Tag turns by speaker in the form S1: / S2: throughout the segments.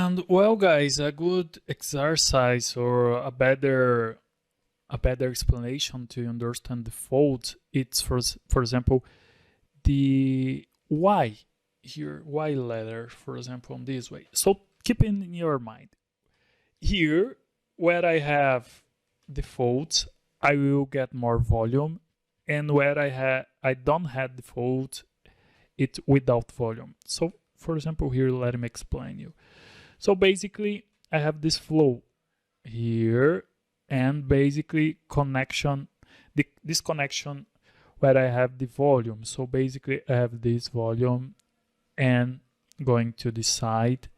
S1: And well, guys, a good exercise or a better explanation to understand the folds, it's for example the Y here, Y letter, for example, in this way. So keep in your mind here where I have the folds, I will get more volume, and where I don't have the folds, it without volume. So for example here, let me explain you. So basically I have this flow here and basically connection, this connection where I have the volume. So basically I have this volume and going to the side,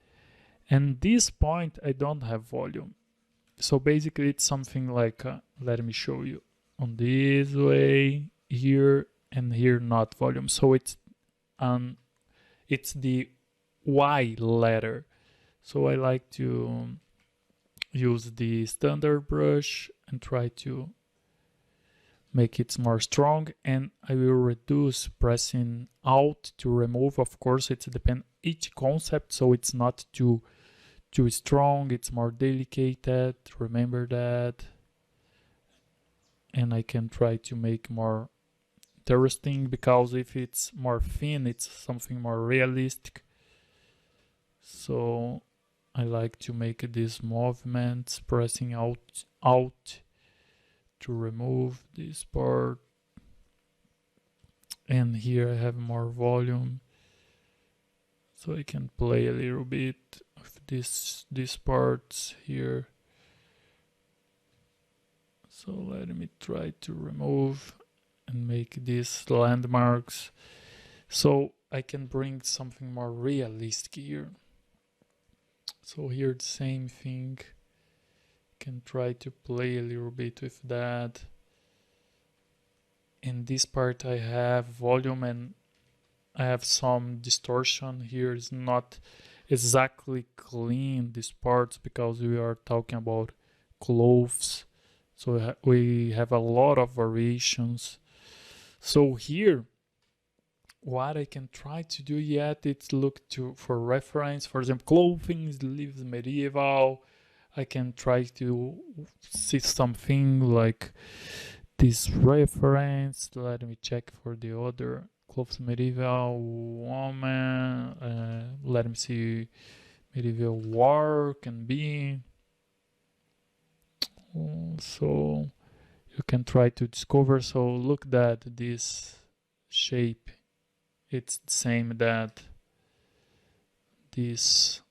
S1: and this point I don't have volume. So basically it's something like let me show you on this way here, and here not volume. So it's the Y letter. So I like to use the standard brush and try to make it more strong, and I will reduce pressing Alt to remove. Of course, it depends each concept, so it's not too strong, it's more delicate, remember that. And I can try to make more interesting, because if it's more thin, it's something more realistic. So I like to make these movements, pressing Alt to remove this part. And here I have more volume, so I can play a little bit of these parts here. So let me try to remove and make these landmarks so I can bring something more realistic here. So here the same thing, can try to play a little bit with that. In this part I have volume and I have some distortion here. It's not exactly clean, these parts, because we are talking about clothes, so we have a lot of variations. So here what I can try to do yet is look for reference. For example, clothing lives medieval. I can try to see something like this reference. Let me check for the other clothes medieval woman. Let me see medieval war can be. So you can try to discover. So look that this shape, it's the same that this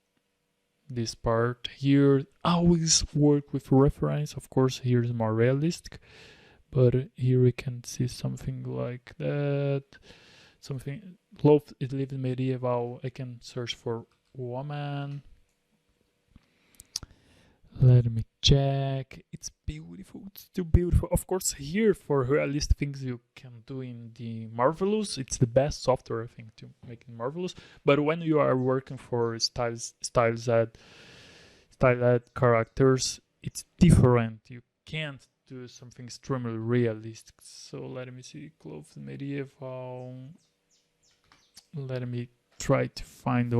S1: part here. Always work with reference. Of course here is more realistic, but here we can see something like that. Something clothes it lives medieval. I can search for woman. Let me check. It's beautiful. It's still beautiful. Of course, here for realistic things you can do in the Marvelous. It's the best software, I think, to make it Marvelous. But when you are working for stylized characters, it's different. You can't do something extremely realistic. So let me see. Clothes medieval. Let me try to find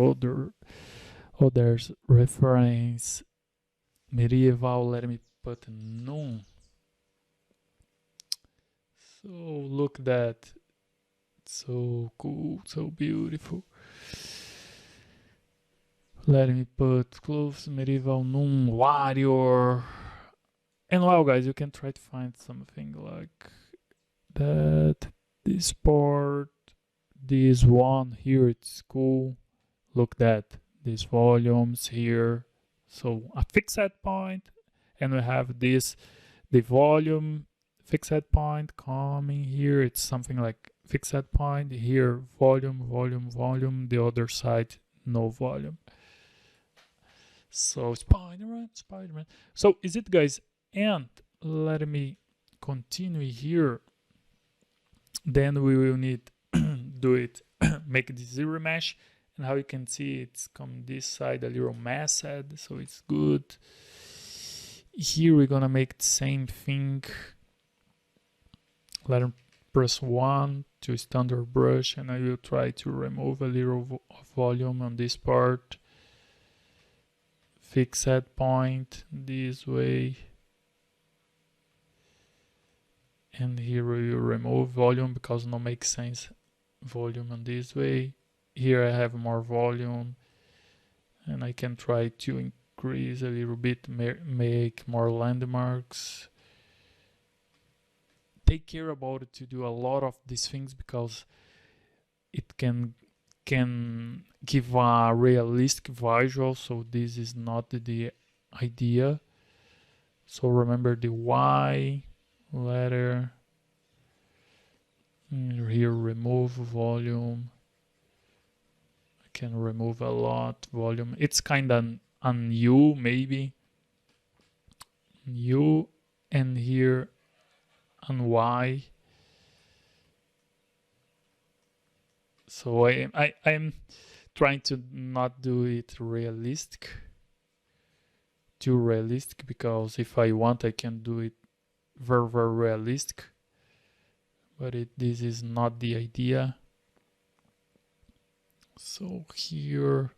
S1: others reference. Medieval, let me put none. So look that, so cool, so beautiful. Let me put clothes medieval none warrior. And well, guys, you can try to find something like that. This part, this one here, it's cool. Look that, these volumes here. So a fixed point, and we have this, the volume fixed point coming here. It's something like fixed point here, volume, volume, volume. The other side, no volume. So Spider-Man. So is it, guys? And let me continue here. Then we will need do it, make the zero mesh. And how you can see, it's come this side a little messed, so it's good. Here we're gonna make the same thing. Let me press 1 to standard brush, and I will try to remove a little volume on this part. fixed point this way. And here we will remove volume because no makes sense volume on this way. Here I have more volume and I can try to increase a little bit, make more landmarks. Take care about it to do a lot of these things because it can give a realistic visual, so this is not the idea. So remember the Y letter. And here remove volume. I can remove a lot volume. It's kind of on U maybe. U, and here on Y. So I'm trying to not do it too realistic, because if I want I can do it very realistic, but this is not the idea. So here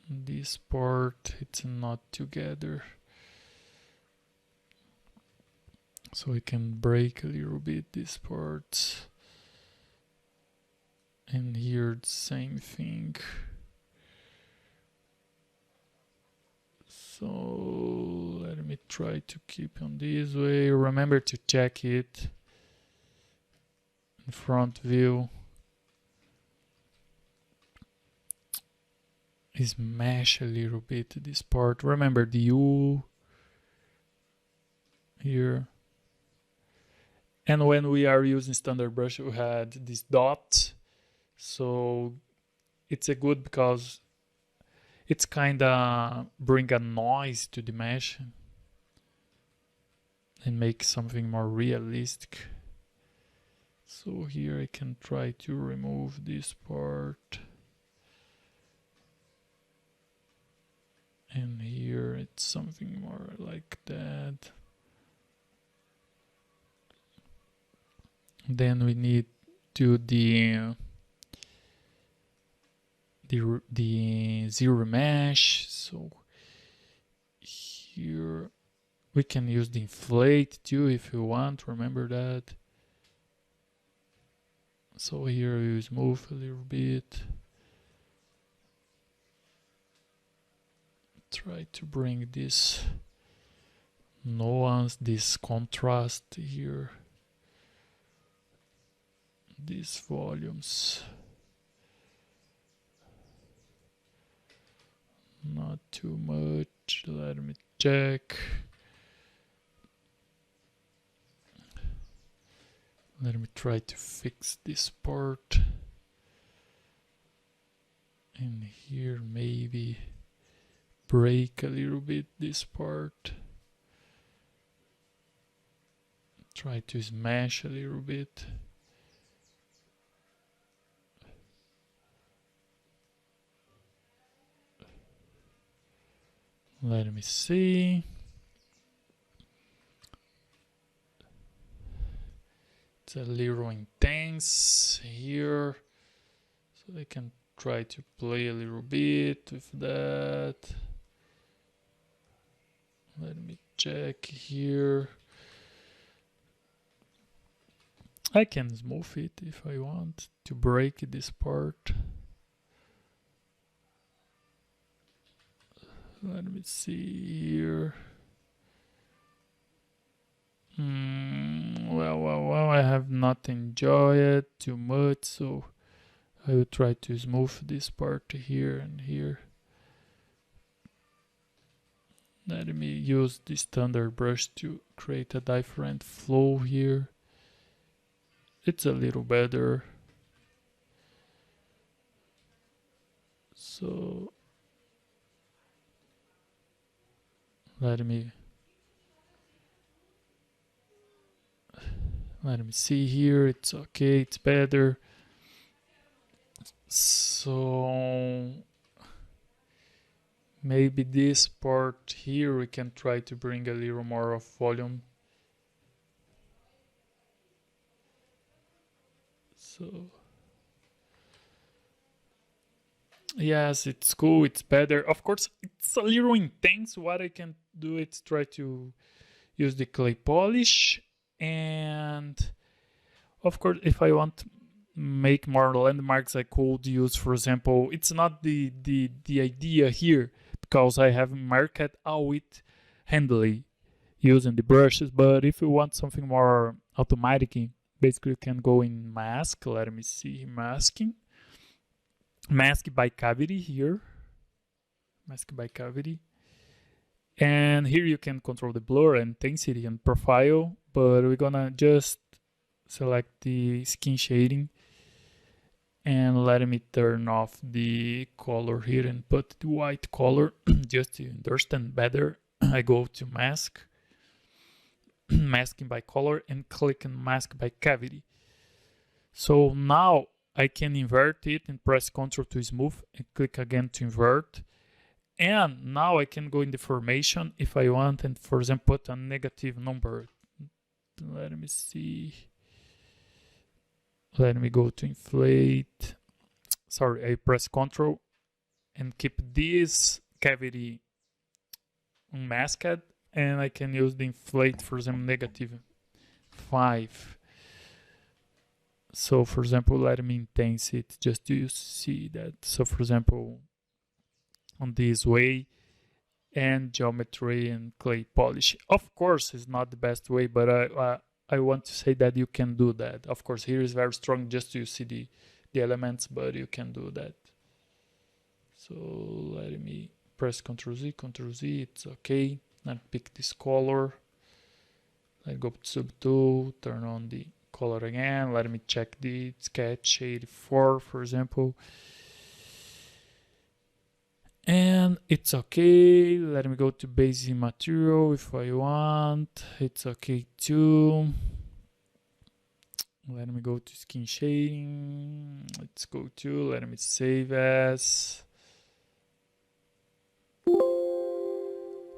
S1: this part, it's not together, so I can break a little bit this part, and here the same thing. So let me try to keep on this way. Remember to check it in front view. Smash a little bit this part. Remember the U here. And when we are using standard brush, we had this dot. So it's a good because it's kinda bring a noise to the mesh and make something more realistic. So here I can try to remove this part. And here it's something more like that. Then we need to the zero mesh. So here we can use the inflate too if you want, remember that. So here we move a little bit. Try to bring this nuance, this contrast here. These volumes. Not too much. Let me check. Let me try to fix this part. And here maybe break a little bit this part. Try to smash a little bit. Let me see. It's a little intense here, so I can try to play a little bit with that. Let me check here. I can smooth it if I want to break this part. Let me see here. Well, I have not enjoyed it too much, so I will try to smooth this part here and here. Let me use the standard brush to create a different flow here. It's a little better. So let me see here. It's okay, it's better. So maybe this part here we can try to bring a little more of volume. So Yes, it's cool, it's better. Of course, it's a little intense. What I can do is try to use the clay polish, and of course, if I want to make more landmarks, I could use, for example, it's not the idea here because I have marked all it handily using the brushes. But if you want something more automatic, basically you can go in mask. Let me see, mask by cavity here, mask by cavity. And here you can control the blur, intensity, and profile, but we're gonna just select the skin shading and let me turn off the color here and put the white color just to understand better. I go to mask, masking by color, and click on mask by cavity. So now I can invert it and press Ctrl to smooth and click again to invert. And now I can go in the formation if I want and, for example, put a negative number. Let me see. Let me go to inflate. Sorry, I press Ctrl and keep this cavity unmasked, and I can use the inflate, for example, -5. So, for example, let me intense it just to see that. So, for example, on this way, and geometry and clay polish. Of course, it's not the best way, but I want to say that you can do that. Of course, here is very strong just to see the elements, but you can do that. So let me press Ctrl Z, it's okay. Then pick this color. I go to subtool, turn on the color again. Let me check the sketch 84, for example. And it's okay. Let me go to basic material if I want. It's okay too. Let me go to skin shading. Let's go to, let me save as.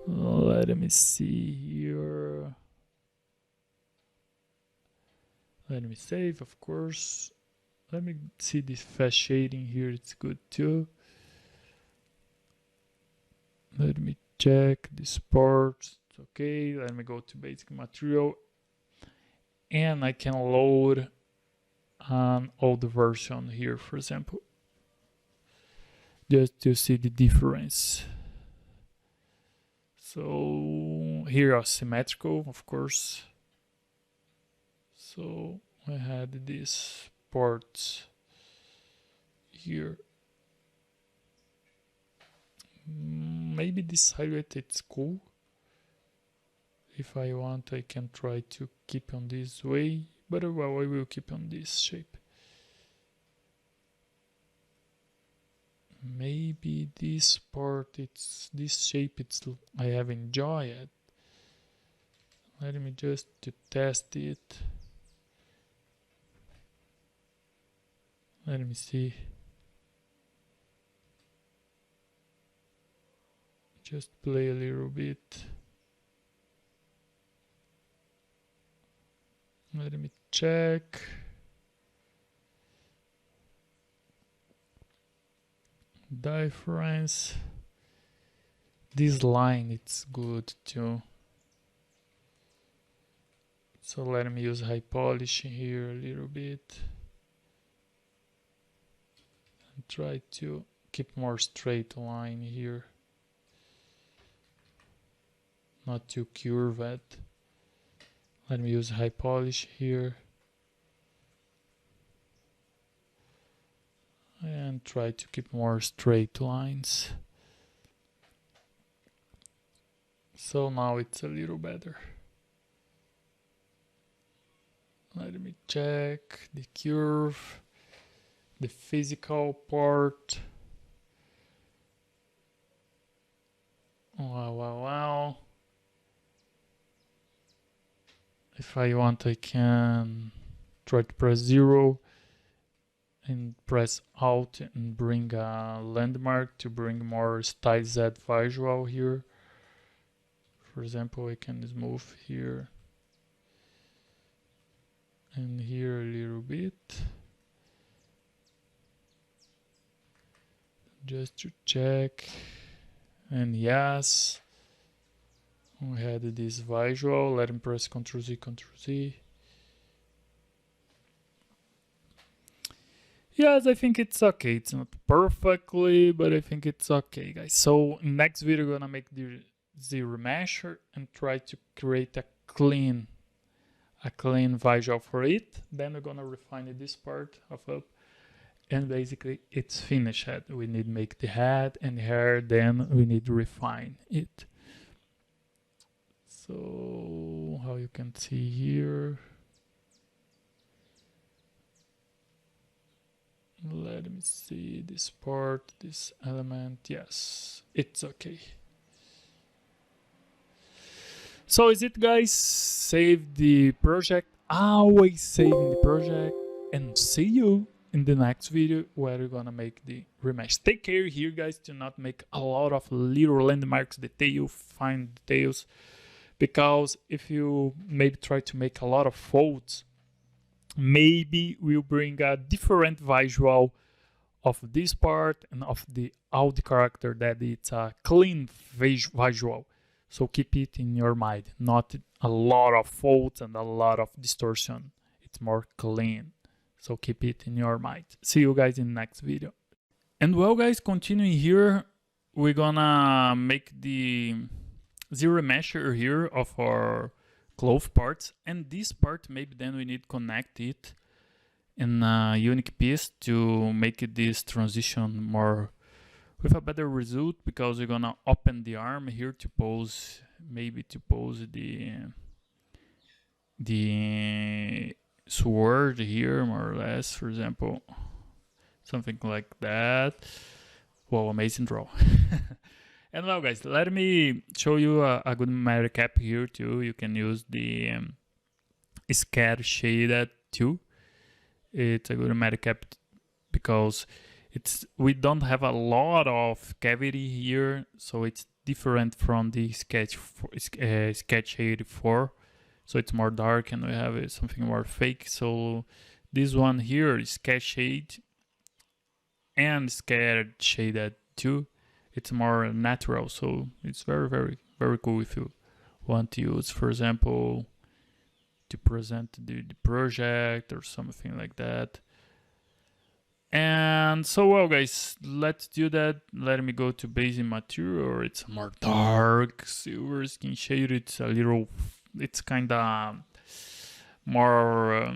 S1: Let me see here. Let me save, of course. Let me see this fast shading here. It's good too. Let me check this part. It's okay. Let me go to basic material. And I can load an old version here, for example, just to see the difference. So here are symmetrical, of course. So I had this part here. Maybe this highlight it's cool. If I want, I can try to keep on this way, but well, I will keep on this shape. Maybe this part, it's this shape, it's I have enjoyed it. Let me just to test it. Let me see. Just play a little bit. Let me check. Difference. This line, it's good too. So let me use high polish here a little bit. And try to keep more straight line here. Not too curved. Let me use high polish here. And try to keep more straight lines. So now it's a little better. Let me check the curve, the physical part. Wow. If I want, I can try to press 0 and press Alt and bring a landmark to bring more stylized visual here. For example, I can smooth here and here a little bit. just to check. And yes, we had this visual. Let me press Ctrl Z, Ctrl Z. Yes, I think it's okay. It's not perfectly, but I think it's okay, guys. So in next video, we're gonna make the remesher and try to create a clean visual for it. Then we're gonna refine this part of up, and basically it's finished. We need to make the head and hair, then we need to refine it. So how you can see here, let me see this part, this element. Yes, it's okay. So is it, guys? Save the project. Always saving the project, and see you in the next video where we're gonna make the remesh. Take care here, guys, to not make a lot of little landmarks, detail, fine details, because if you maybe try to make a lot of folds, maybe we'll bring a different visual of this part and of the all the character, that it's a clean visual. So keep it in your mind, not a lot of folds and a lot of distortion. It's more clean. So keep it in your mind. See you guys in the next video. And well, guys, continuing here, we're gonna make the zero mesher here of our cloth parts. And this part, maybe then we need to connect it in a unique piece to make it this transition more with a better result, because we're gonna open the arm here to pose, maybe to pose the sword here, more or less, for example, something like that. Wow, amazing draw. And well, guys, let me show you a good matte cap here too. You can use the Scatter Shaded too. It's a good matte cap because we don't have a lot of cavity here, so it's different from the Sketch 84. So it's more dark and we have something more fake. So this one here is Sketch Shade and Scatter Shaded too. It's more natural, so it's very, very, very cool if you want to use, for example, to present the project or something like that. And so, well, guys, let's do that. Let me go to basic material. It's a more dark silver skin shade. It's a little, it's kind of more,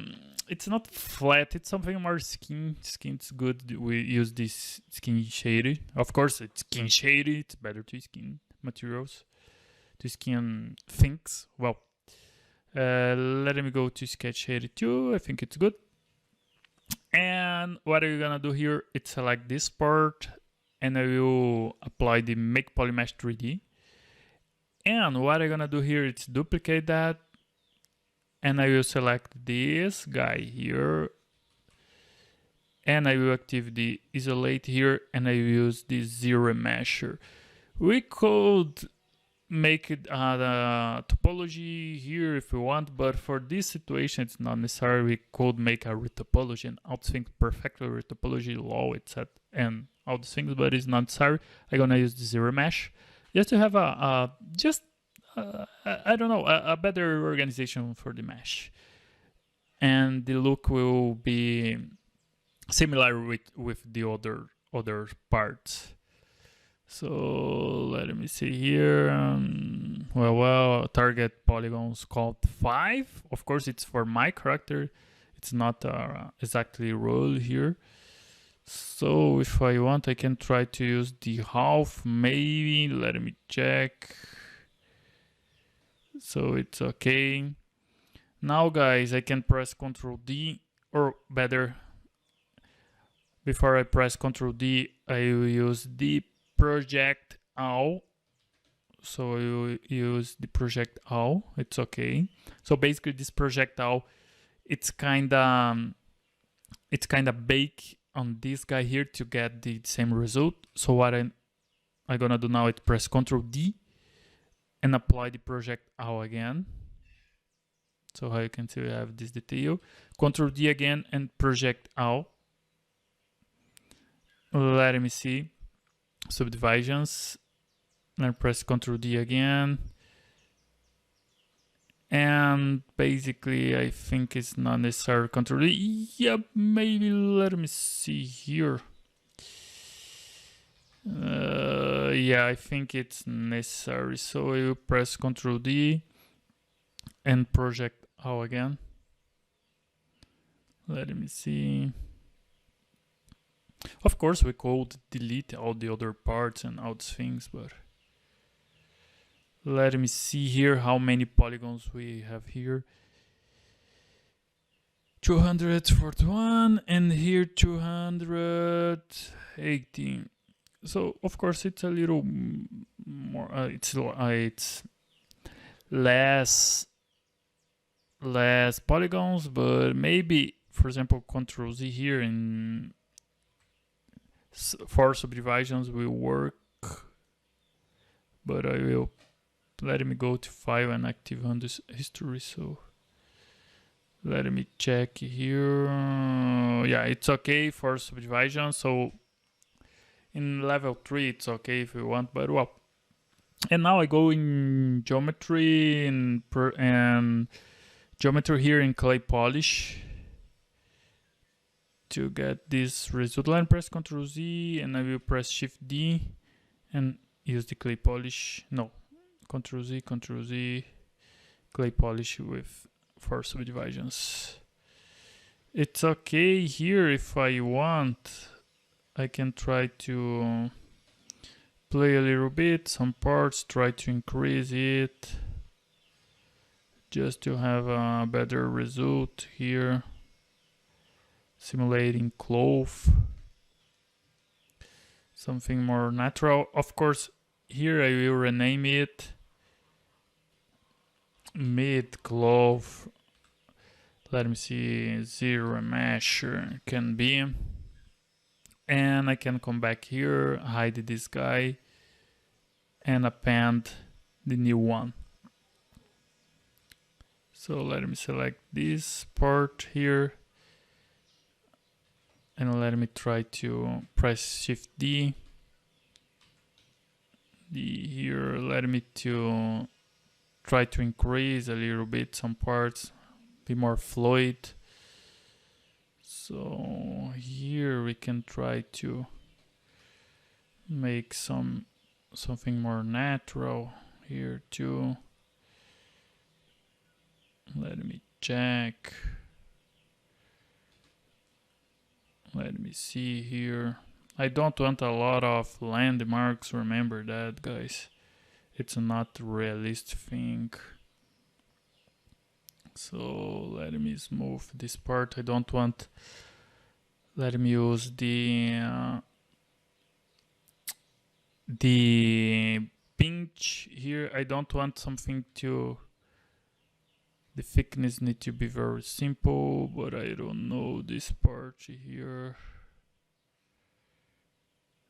S1: it's not flat. It's something more skin. Skin's good. We use this skin shade. Of course, it's skin shade. It's better to skin materials, to skin things. Well, let me go to Sketch Shade 2. I think it's good. And what are you gonna do here? It's select this part, and I will apply the Make Polymesh 3D. And what I'm gonna do here is duplicate that, and I will select this guy here, and I will activate the isolate here, and I will use the zero mesher. We could make it the topology here if we want, but for this situation it's not necessary. We could make a retopology and outsync perfectly retopology law, etc., and all these things, but it's not necessary. I'm gonna use the zero mesh just to have I don't know, a better organization for the mesh, and the look will be similar with the other parts. So let me see here. Well, target polygons called 5. Of course, it's for my character. It's not exactly rule here. So if I want, I can try to use the half, maybe. Let me check. So it's okay. Now, guys, I can press Ctrl D, or better, before I press Ctrl D, I will use the project all. So I will use the project all. It's okay. So basically, this project all, it's kind of bake on this guy here to get the same result. So what I'm gonna do now is press Ctrl D and apply the project all again. So how you can see, we have this detail. Ctrl D again and project all. Let me see. subdivisions. Then press Ctrl D again. And basically, I think it's not necessary Ctrl D. Yep, maybe let me see here. Yeah, I think it's necessary. So I will press Ctrl D and project out again. Let me see. Of course, we could delete all the other parts and all these things, but let me see here how many polygons we have here. 241 and here 218. So of course it's a little more. It's less polygons, but maybe, for example, Ctrl Z here in 4 subdivisions will work. But I will let me go to 5 and active on this history. So let me check here. Yeah, it's okay for subdivision. So in level 3, it's okay if you want, but well. And now I go in geometry and geometry here in clay polish to get this result line. Press Ctrl Z and I will press Shift D and use the clay polish. No, Ctrl Z, clay polish with 4 subdivisions. It's okay here if I want. I can try to play a little bit, some parts, try to increase it just to have a better result here. Simulating cloth, something more natural. Of course, here I will rename it mid cloth. Let me see, zero mesh can be. And I can come back here, hide this guy, and append the new one. So let me select this part here. And let me try to press Shift D. Here, let me to try to increase a little bit some parts, be more fluid. So here we can try to make something more natural here too. Let me check. Let me see here. I don't want a lot of landmarks, remember that, guys. It's not a realistic thing. So let me smooth this part. I don't want. Let me use the pinch here. I don't want something to. The thickness need to be very simple, but I don't know this part here.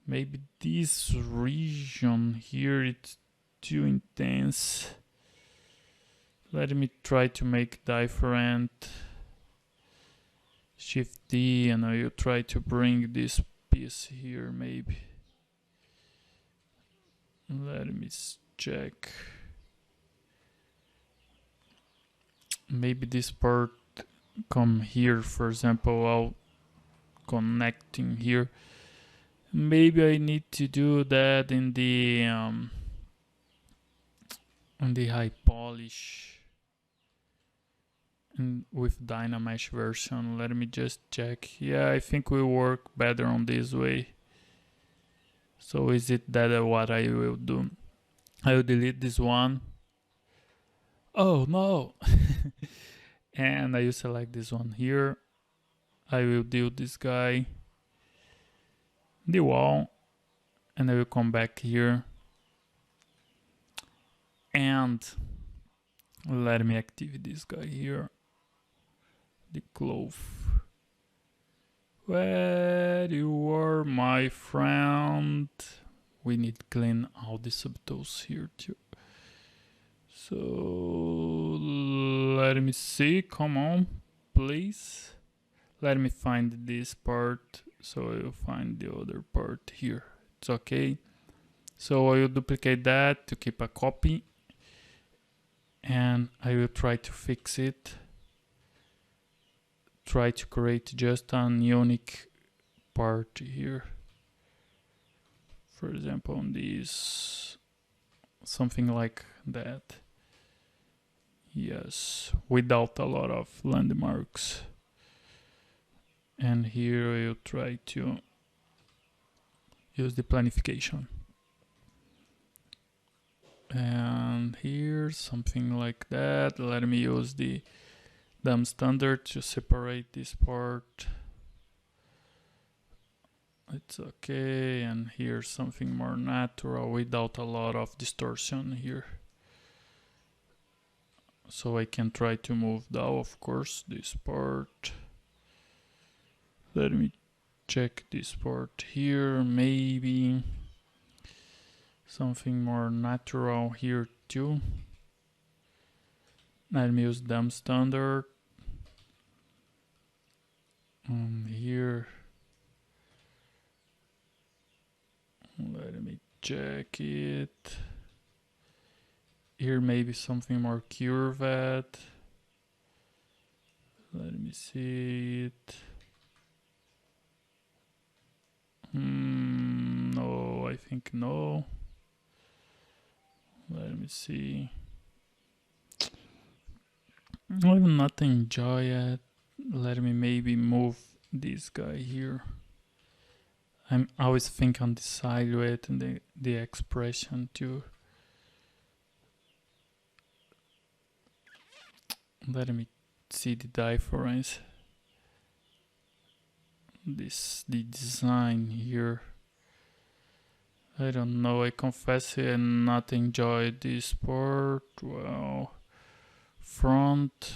S1: Maybe this region here it's too intense. Let me try to make different. Shift D and I will try to bring this piece here maybe. Let me check. Maybe this part come here, for example, I'll connecting here. Maybe I need to do that in the high polish and with Dynamesh version. Let me just check. Yeah, I think will work better on this way. So is it that what I will do? I will delete this one. Oh no! And I will select this one here. I will do this guy, the wall, and I will come back here and let me activate this guy here, the cloth. Where you are, my friend? We need to clean all the subtools here too. So let me see, come on, please. Let me find this part, so I will find the other part here. It's okay. So I will duplicate that to keep a copy, and I will try to fix it. Try to create just an unique part here. For example, on this, something like that. Yes, without a lot of landmarks. And here I'll try to use the planification. And here something like that. Let me use the DAM standard to separate this part. It's okay. And here something more natural without a lot of distortion here. So I can try to move down, of course, this part. Let me check this part here. Maybe something more natural here too. Let me use DAM standard. Here, let me check it. Here maybe something more curved. Let me see it. No, I think no. Let me see. I have not enjoyed it. Let me maybe move this guy here. I'm always think on the silhouette and the expression too. Let me see the difference. The design here. I don't know, I confess I not enjoyed this part. Well, front.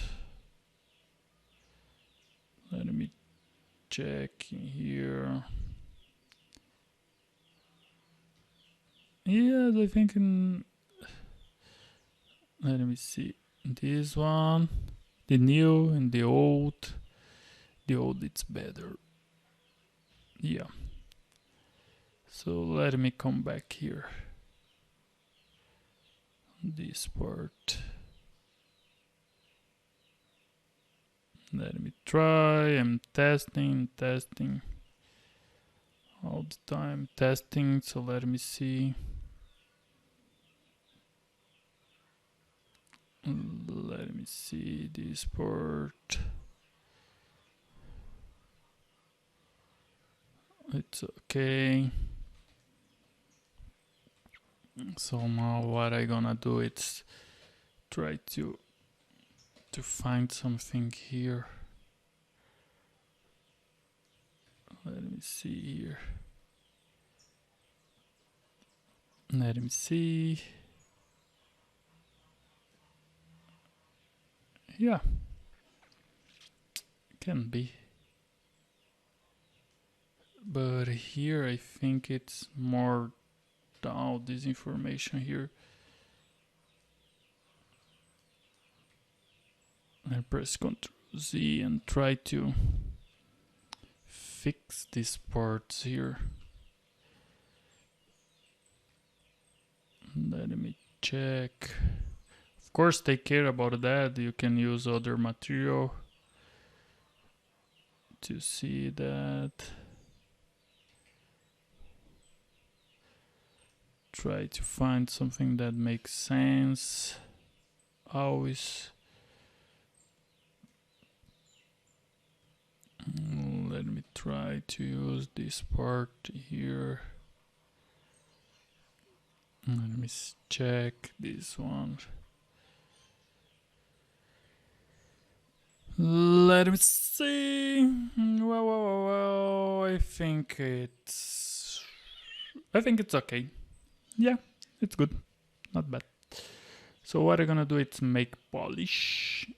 S1: Let me check here. Yes, I think let me see. This one, the new and the old. The old it's better. Yeah. So let me come back here. This part. Let me try. I'm testing all the time, testing. So let me see. Let me see this part. It's okay. So now what I gonna do is try to find something here. Let me see here. Let me see. Yeah, can be. But here I think it's more down this information here. I press Ctrl Z and try to fix these parts here. Let me check. Of course, take care about that. You can use other material to see that. Try to find something that makes sense. Always. Let me try to use this part here. Let me check this one. Let me see. Well, I think it's okay. Yeah, it's good. Not bad. So what I'm gonna do is make polish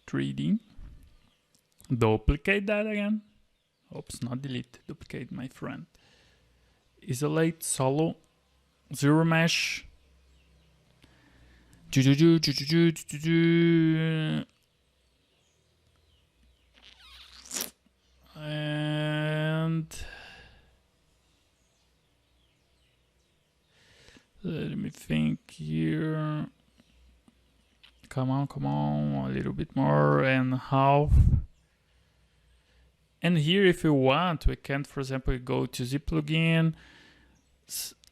S1: 3D. Duplicate that again. Oops, not delete. Duplicate, my friend. Isolate, solo, zero mesh. And Let me think here. Come on, a little bit more, and half. And here, if you want, we can, for example, go to Z plugin.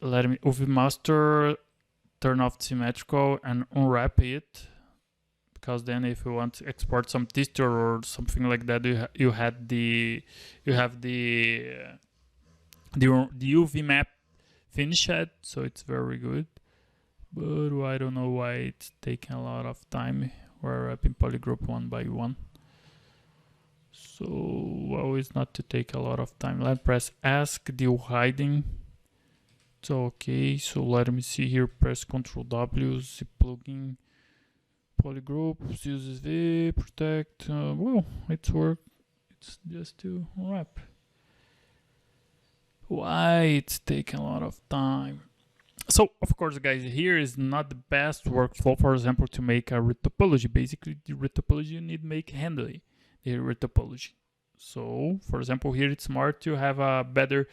S1: Let me UV master, turn off symmetrical, and unwrap it. Because then, if you want to export some texture or something like that, you have the UV map finished, so it's very good. But I don't know why it's taking a lot of time. We're wrapping polygroup one by one. So, well, it's not to take a lot of time. Let's press ask, deal hiding. So, okay, so let me see here. Press Ctrl W, Z plugin, polygroup, uses V, protect. Well, it's work. It's just to wrap. Why it's taking a lot of time? So, of course, guys, here is not the best workflow, for example, to make a retopology. Basically, the retopology you need to make handily the retopology. So, for example, here it's smart to have a better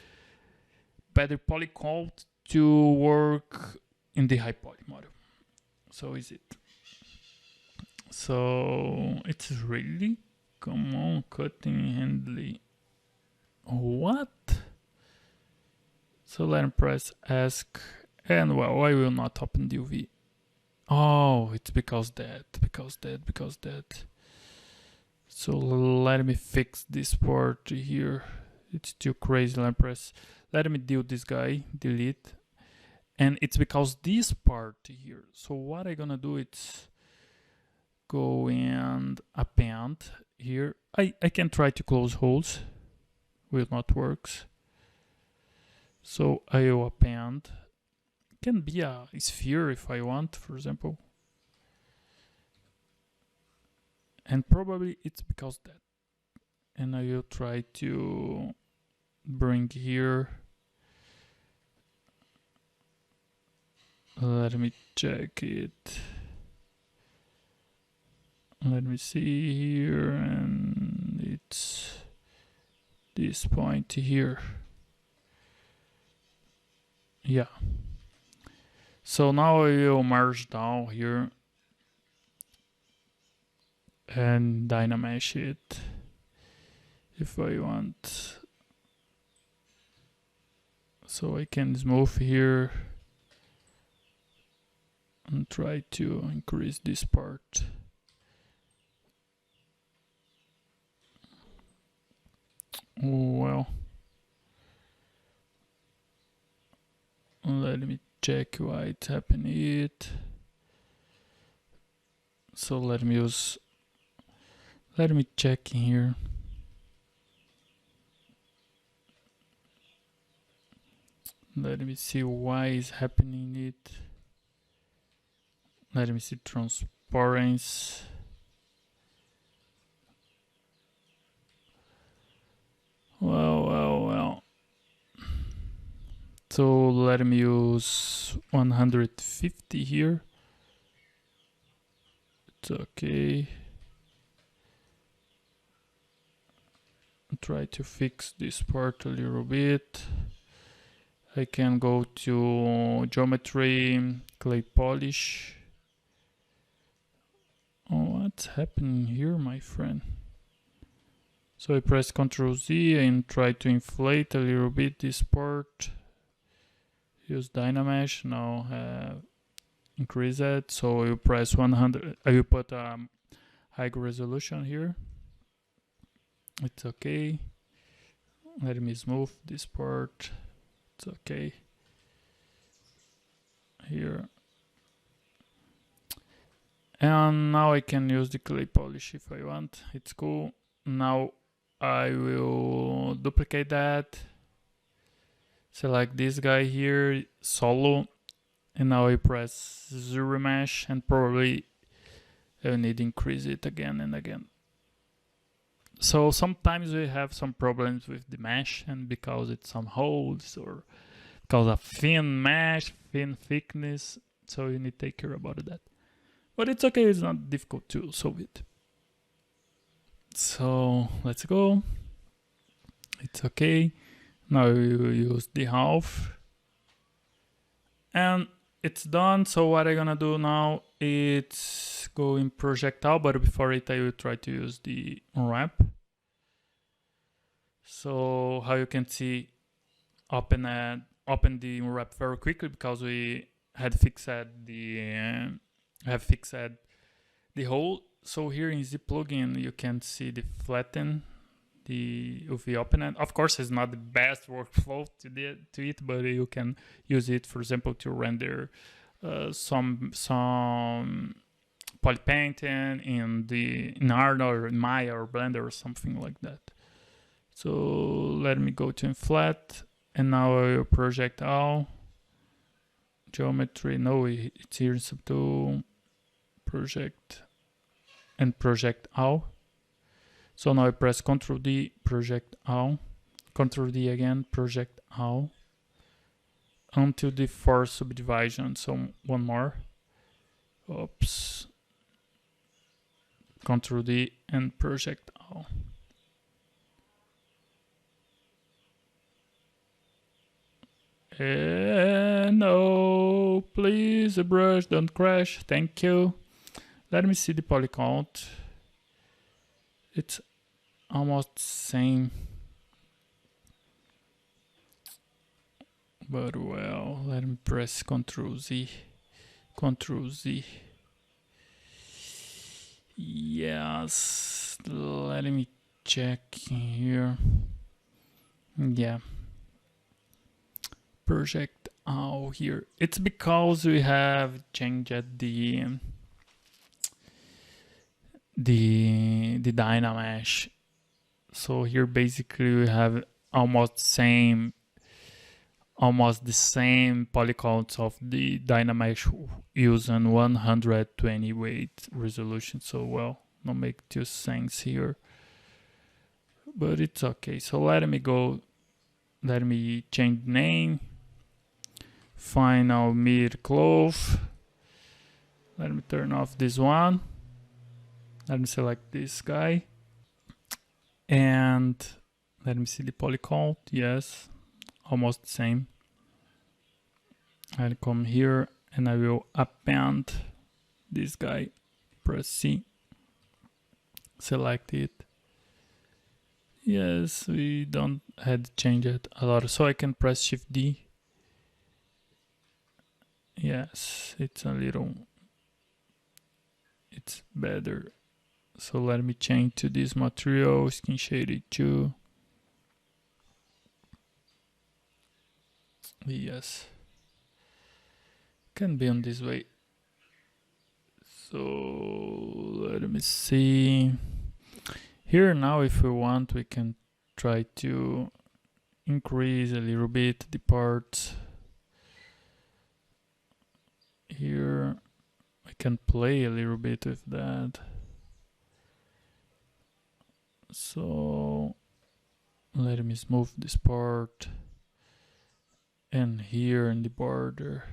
S1: poly count to work in the high poly model. So is it. So, it's really, come on, cutting handily. What? So let me press ask. And well, I will not open the UV. Oh, it's because that. So let me fix this part here. It's too crazy. Let me delete this guy, delete. And it's because this part here. So what I'm gonna do is go and append here. I can try to close holes. Will not works. So I will append. Can be a sphere if I want, for example. And probably it's because that. And I will try to bring here. Let me check it. Let me see here, and it's this point here. Yeah. So now I will merge down here and Dynamesh it if I want. So I can smooth here and try to increase this part. Well, let me check why it's happening. So let me check here. Let me see why is happening it. Let me see transparency. Well. So let me use 150 here. It's okay. Try to fix this part a little bit. I can go to geometry, clay polish. Oh, what's happening here, my friend? So I press Ctrl Z and try to inflate a little bit this part. Use Dynamesh, now increase it. So you press 100, I will put high resolution here. It's okay. Let me smooth this part. It's okay. Here. And now I can use the clay polish if I want. It's cool. Now I will duplicate that. Select this guy here, solo. And now I press zero mesh, and probably I need to increase it again and again. So sometimes we have some problems with the mesh, and because it's some holes or because of thin mesh, thin thickness, so you need to take care about that. But it's okay, it's not difficult to solve it. So let's go. It's okay. Now we will use the half. And it's done. So what I'm gonna do now is go in projectile, but before it I will try to use the unwrap. So how you can see, open the unwrap very quickly because we had fixed the hole. So here in the plugin you can see the flatten if we open it. Of course, it's not the best workflow to it, but you can use it, for example, to render some poly painting in Arnold or in Maya or Blender or something like that. So let me go to flat, and now I will project all geometry. No, it's here in subtool, project and project all. So now I press Ctrl D, project all, Ctrl D again, project all, until the fourth subdivision. So one more. Oops. Ctrl D and project all. No, please, the brush don't crash. Thank you. Let me see the poly count. It's almost same, but well, let me press Ctrl Z, Ctrl Z. Yes, let me check here. Yeah, project out here. It's because we have changed the Dynamesh. So here basically we have almost the same polycounts of the Dynamesh using 120 weight resolution. So well, not make too sense here, but it's okay. So let me change name, final mid clove. Let me turn off this one. Let me select this guy, and let me see the poly count. Yes, almost the same. I'll come here and I will append this guy. Press C, select it. Yes, we don't had changed it a lot, so I can press Shift D. Yes, it's better. So let me change to this material, skin shaded 2. Yes, can be on this way. So let me see. Here now, if we want, we can try to increase a little bit the parts. Here, I can play a little bit with that. So let me smooth this part, and here in the border.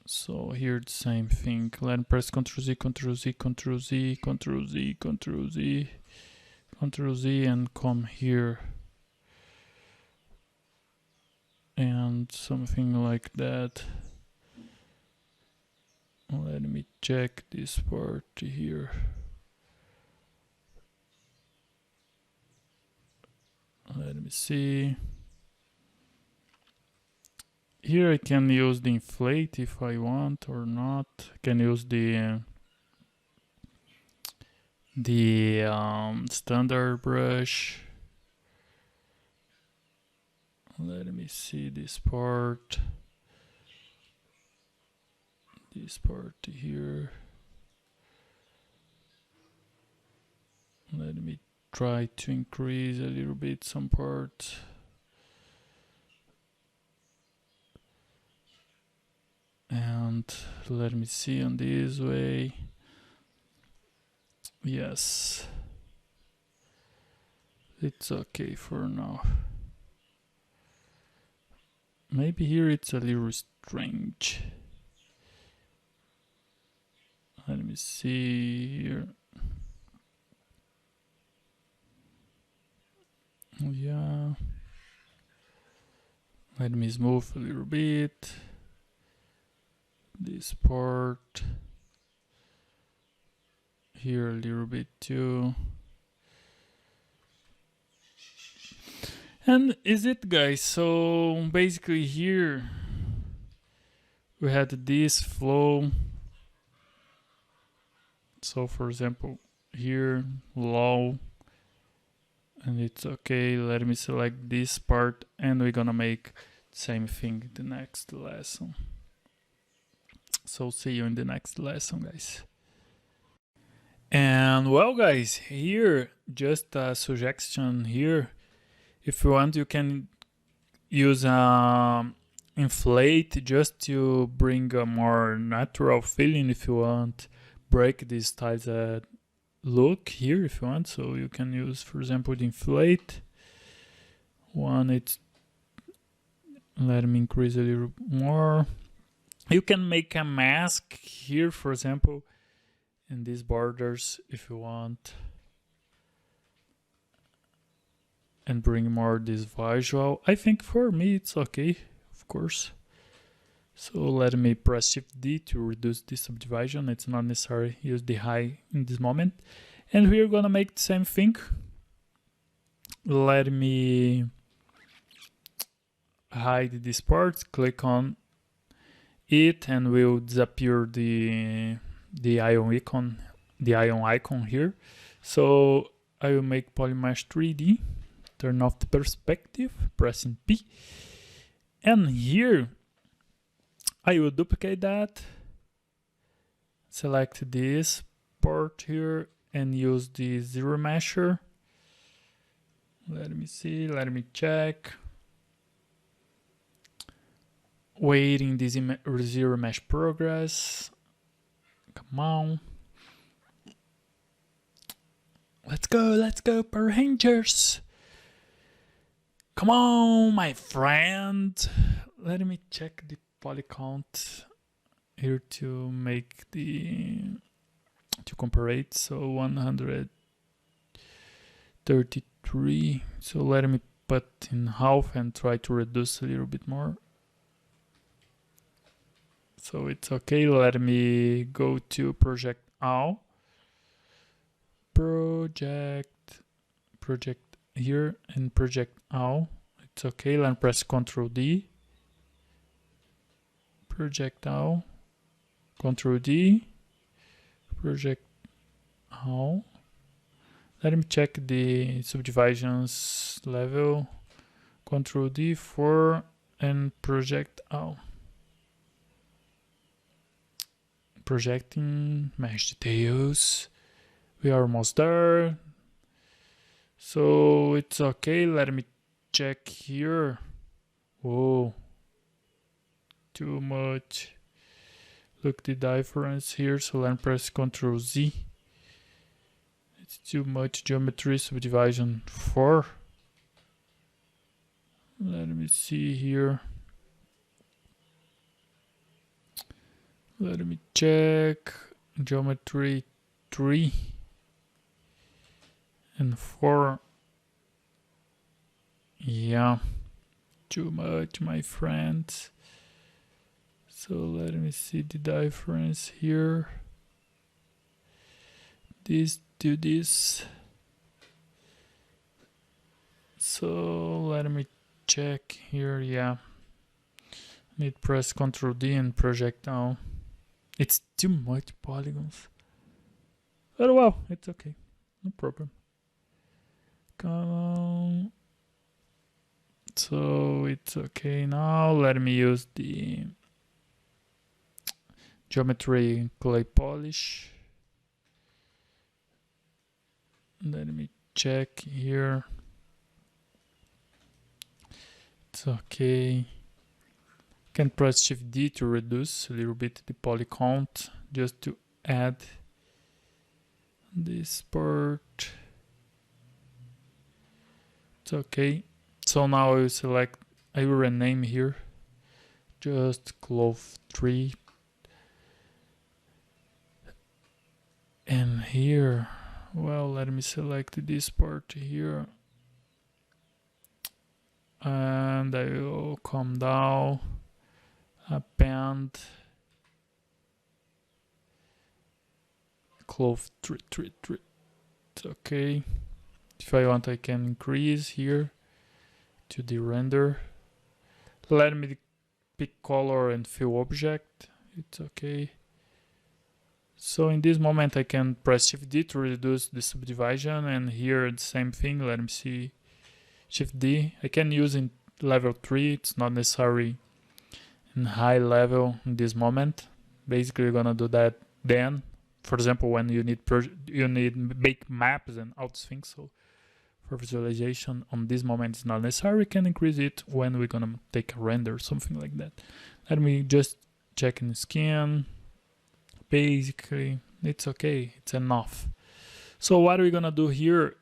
S1: So here the same thing. Let me press Ctrl Z, Ctrl Z, Ctrl Z, Ctrl Z, Ctrl Z, Ctrl Z, and come here. And something like that. Let me check this part here. Let me see. Here I can use the inflate if I want or not. I can use the standard brush. Let me see this part. This part here. Let me try to increase a little bit some parts. And let me see on this way. Yes, it's okay for now. Maybe here it's a little strange. Let me see here. Yeah. Let me smooth a little bit. This part. Here a little bit too. And is it, guys? So basically here we had this flow. So for example, here low, and it's okay. Let me select this part, and we're gonna make the same thing in the next lesson. So see you in the next lesson, guys. And well, guys, here just a suggestion here. If you want, you can use inflate just to bring a more natural feeling. If you want, break this styles look here if you want. So you can use, for example, the inflate one. It's let me increase a little more. You can make a mask here, for example, in these borders if you want, and bring more this visual. I think for me it's okay, of course. So let me press Shift D to reduce the subdivision. It's not necessary use the high in this moment. And we're gonna make the same thing. Let me hide this part, click on it, and will disappear the ion icon here. So I will make Polymesh 3D, turn off the perspective, pressing P, and here I will duplicate that, select this part here, and use the zero mesher. Let me see, let me check. Waiting this zero mesh progress. Come on. Let's go, Power Rangers. Come on, my friend. Let me check the poly count here to make to compare it. So 133. So let me put in half and try to reduce a little bit more. So it's okay. Let me go to project all. Project here and project all. It's okay. Let me press Ctrl D. Project all. Ctrl D. Project all. Let me check the subdivisions level. Ctrl D 4 and project all. Projecting mesh details. We are almost there. So it's okay. Let me check here. Whoa. Too much. Look the difference here. So let me press Ctrl Z. It's too much geometry. Subdivision 4. Let me see here. Let me check. Geometry 3 and 4. Yeah, too much, my friends. So let me see the difference here. This to this. So let me check here. Yeah, need press Ctrl D and project now. It's too much polygons. Oh well, it's okay, no problem. Come on. So it's okay now. Let me use the geometry clay polish. Let me check here. It's okay. Can press Shift D to reduce a little bit the poly count, just to add this part. It's okay. So now I will select, I will rename here, just cloth 3. And here, well, let me select this part here. and I will come down, append, close 3. Okay. If I want, I can increase here to the render. Let me pick color and fill object. It's okay. So in this moment I can press Shift D to reduce the subdivision, and here the same thing. Let me see, Shift D. I can use in level 3. It's not necessary in high level in this moment. Basically you're gonna do that then. For example, when you need make maps and all these things. So for visualization on this moment it's not necessary. We can increase it when we're gonna take a render, something like that. Let me just check in skin. Basically it's okay, it's enough. So what are we gonna do here?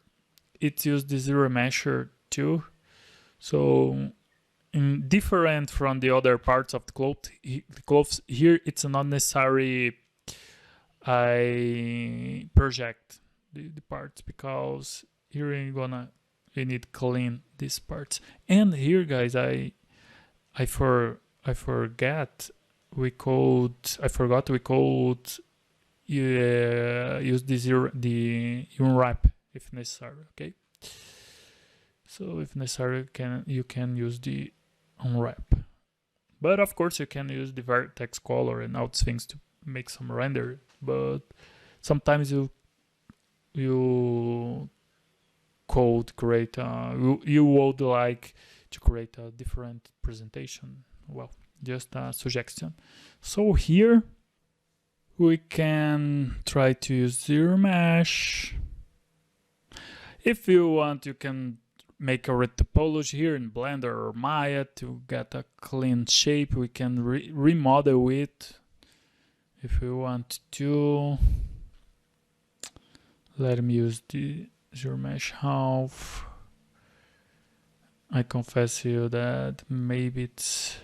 S1: It's use the zero mesher too. So different from the other parts of the clothes, here it's not necessary I project the parts, because here you need clean these parts. And here guys, I forgot we could use the unwrap if necessary. Okay, so if necessary you can use the unwrap, but of course you can use the vertex color and all these things to make some render. But sometimes you could create you would like to create a different presentation. Well, just a suggestion. So here we can try to use zero mesh. If you want, you can make a red topology here in Blender or Maya to get a clean shape. We can remodel it if we want to. Let me use the zero mesh half. I confess to you that maybe it's...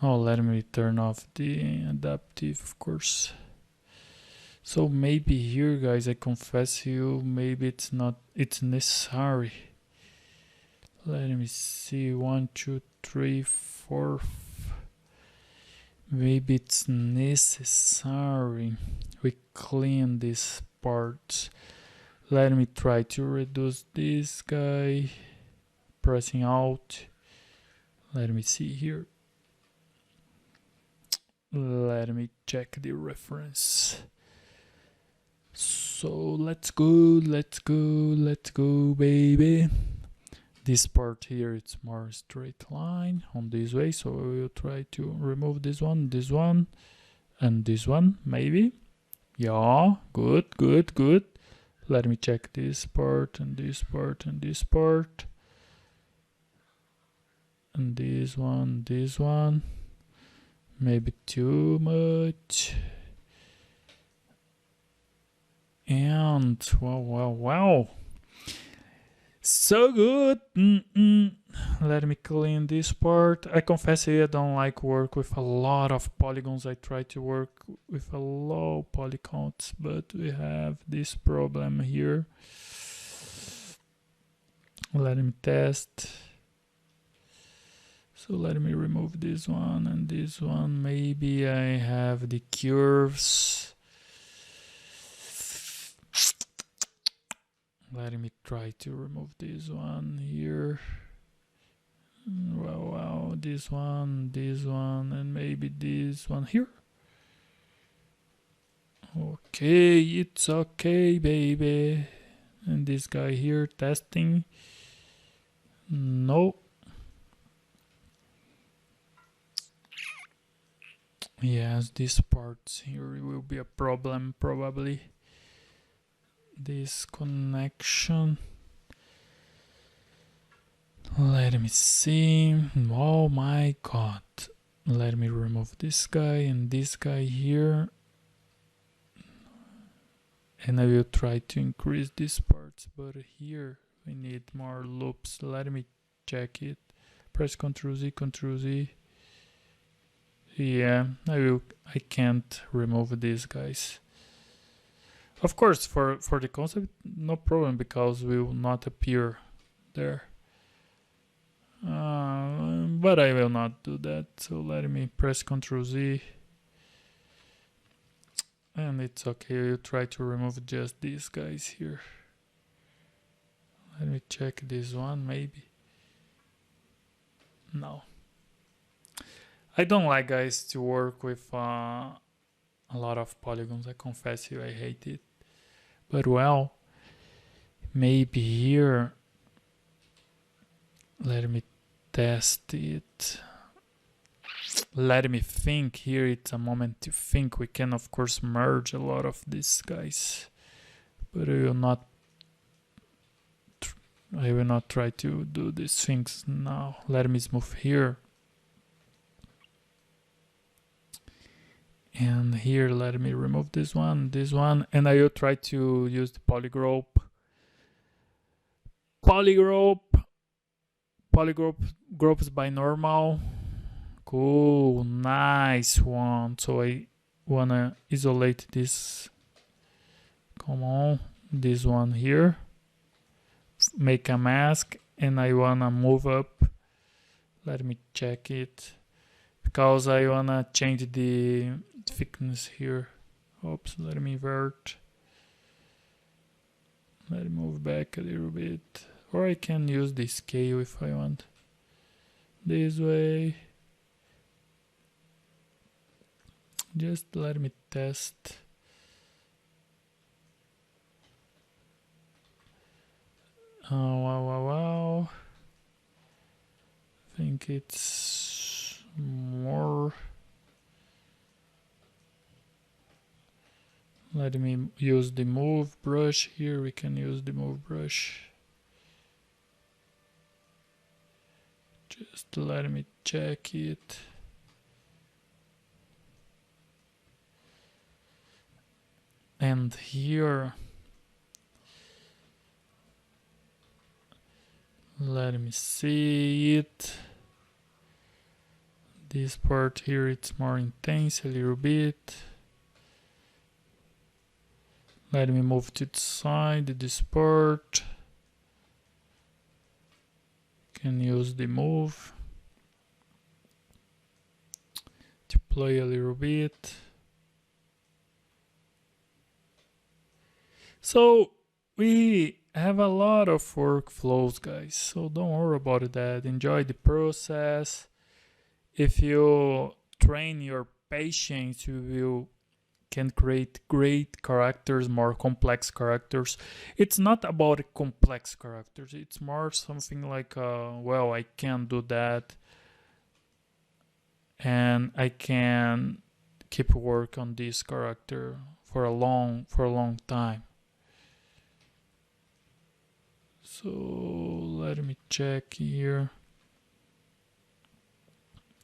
S1: Oh, let me turn off the adaptive, of course. So maybe here, guys, I confess to you, maybe it's necessary. Let me see, 1, 2, 3, 4. Maybe it's necessary. We clean this part. Let me try to reduce this guy. Pressing Alt. Let me see here. Let me check the reference. So let's go, baby. This part here, it's more straight line on this way, so we will try to remove this one, and this one, maybe. Yeah, good. Let me check this part, and this part, and this part. And this one. Maybe too much. And wow. So good. Let me clean this part. I confess I don't like work with a lot of polygons. I try to work with a low poly counts, but we have this problem here. Let me test. So let me remove this one and this one. Maybe I have the curves. Let me try to remove this one here. Wow, this one, and maybe this one here. Okay, it's okay, baby. And this guy here, testing. No. Yes, this part here will be a problem, probably. This connection. Let me see. Oh my god. Let me remove this guy and this guy here. And I will try to increase these parts, but here we need more loops. Let me check it. Press Ctrl Z, Ctrl Z. Yeah, I can't remove these guys. Of course, for the concept, no problem, because we will not appear there. But I will not do that. So let me press Ctrl Z. And it's okay, you try to remove just these guys here. Let me check this one, maybe. No. I don't like, guys, to work with a lot of polygons. I confess you, I hate it. But well, maybe here, let me test it. Let me think. Here it's a moment to think. We can of course merge a lot of these guys, but I will not try to do these things now. Let me move here, and here let me remove this one, and I will try to use the polygroup groups by normal. Cool, nice one. So I wanna isolate this. Come on, this one here. Make a mask, and I wanna move up. Let me check it, because I wanna change the thickness here. Oops, let me invert. Let me move back a little bit, or I can use the scale if I want. This way. Just let me test. Wow. I think it's more. Let me use the move brush here. We can use the move brush. Just let me check it. And here, let me see it. This part here, it's more intense a little bit. Let me move to the side, this part. Can use the move to play a little bit. So we have a lot of workflows, guys, so don't worry about that. Enjoy the process. If you train your patience, you can create great characters, more complex characters. It's not about complex characters, it's more something like well, I can do that and I can keep work on this character for a long time. So let me check here.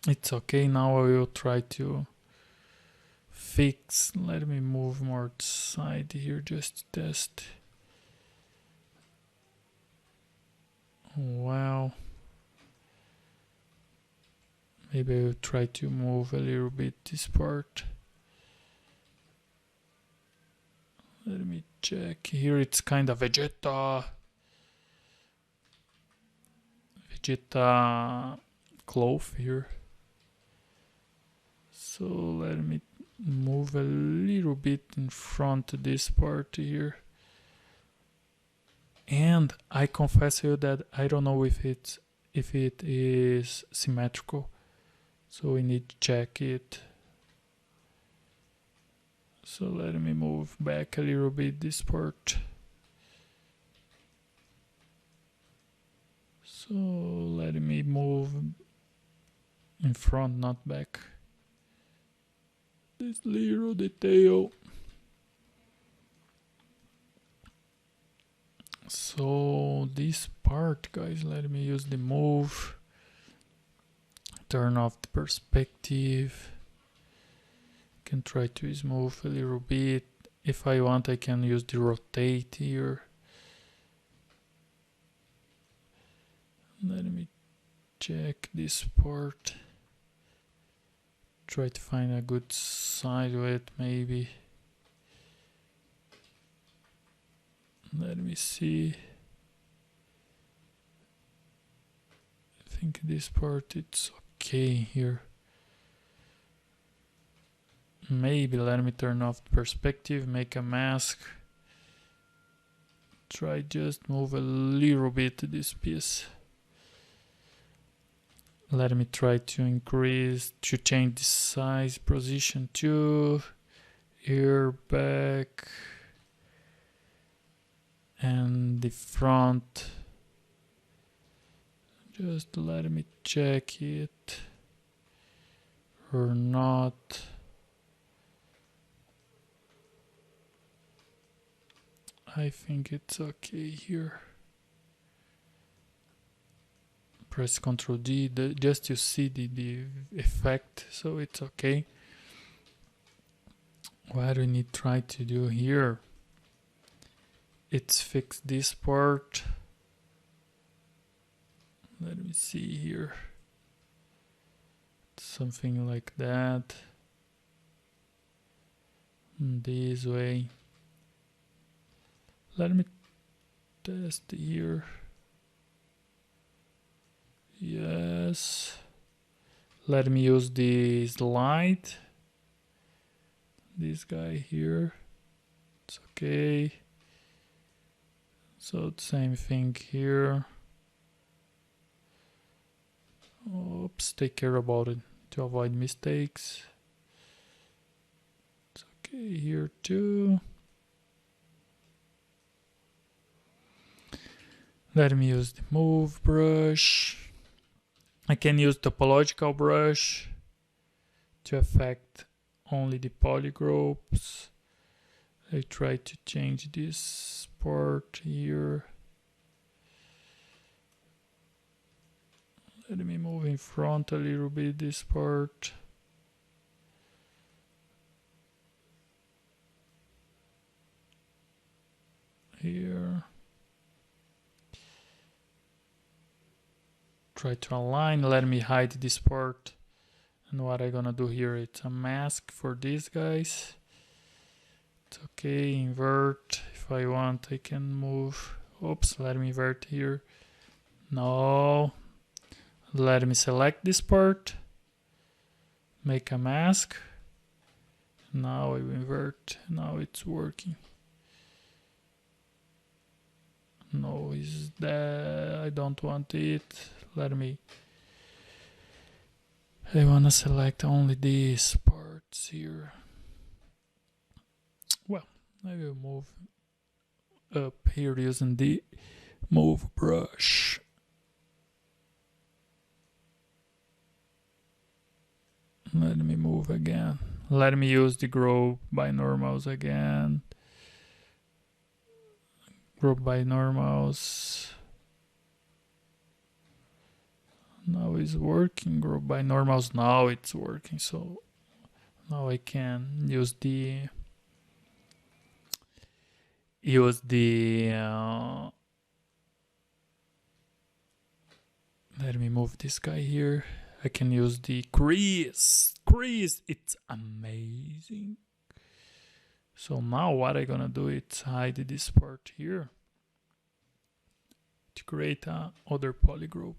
S1: It's okay. Now I will try to fix. Let me move more to side here just to test. Wow. Maybe I will try to move a little bit this part. Let me check. Here it's kind of Vegeta cloth here. So let me move a little bit in front of this part here. And I confess you that I don't know if it is symmetrical. So we need to check it. So let me move back a little bit this part. So let me move in front, not back. This little detail. So this part, guys, let me use the move. Turn off the perspective. Can try to smooth a little bit. If I want, I can use the rotate here. Let me check this part. Try to find a good side with it, maybe. Let me see. I think this part it's okay here. Maybe let me turn off the perspective, make a mask. Try just move a little bit this piece. Let me try to change the size position to here, back, and the front. Just let me check it or not. I think it's okay here. Press Ctrl D just to see the effect, so it's okay. What we need to try to do here, it's fix this part. Let me see here. Something like that. This way. Let me test here. Yes. Let me use the slide. This guy here. It's okay. So the same thing here. Oops, take care about it to avoid mistakes. It's okay here too. Let me use the move brush. I can use topological brush to affect only the polygroups. I try to change this part here. Let me move in front a little bit this part. Here. Try to align. Let me hide this part. And what I'm gonna do here, it's a mask for these guys. It's okay, invert. If I want, I can move. Oops, let me invert here. No. Let me select this part. Make a mask. Now I invert. Now it's working. No, is that I don't want it. I wanna select only these parts here. Well, I will move up here using the move brush. Let me move again. Let me use the group by normals again. Group by normals. Now it's working. Group by normals. Now it's working. So now I can use the let me move this guy here. I can use the crease. It's amazing. So now what I'm gonna do is hide this part here to create a other polygroup.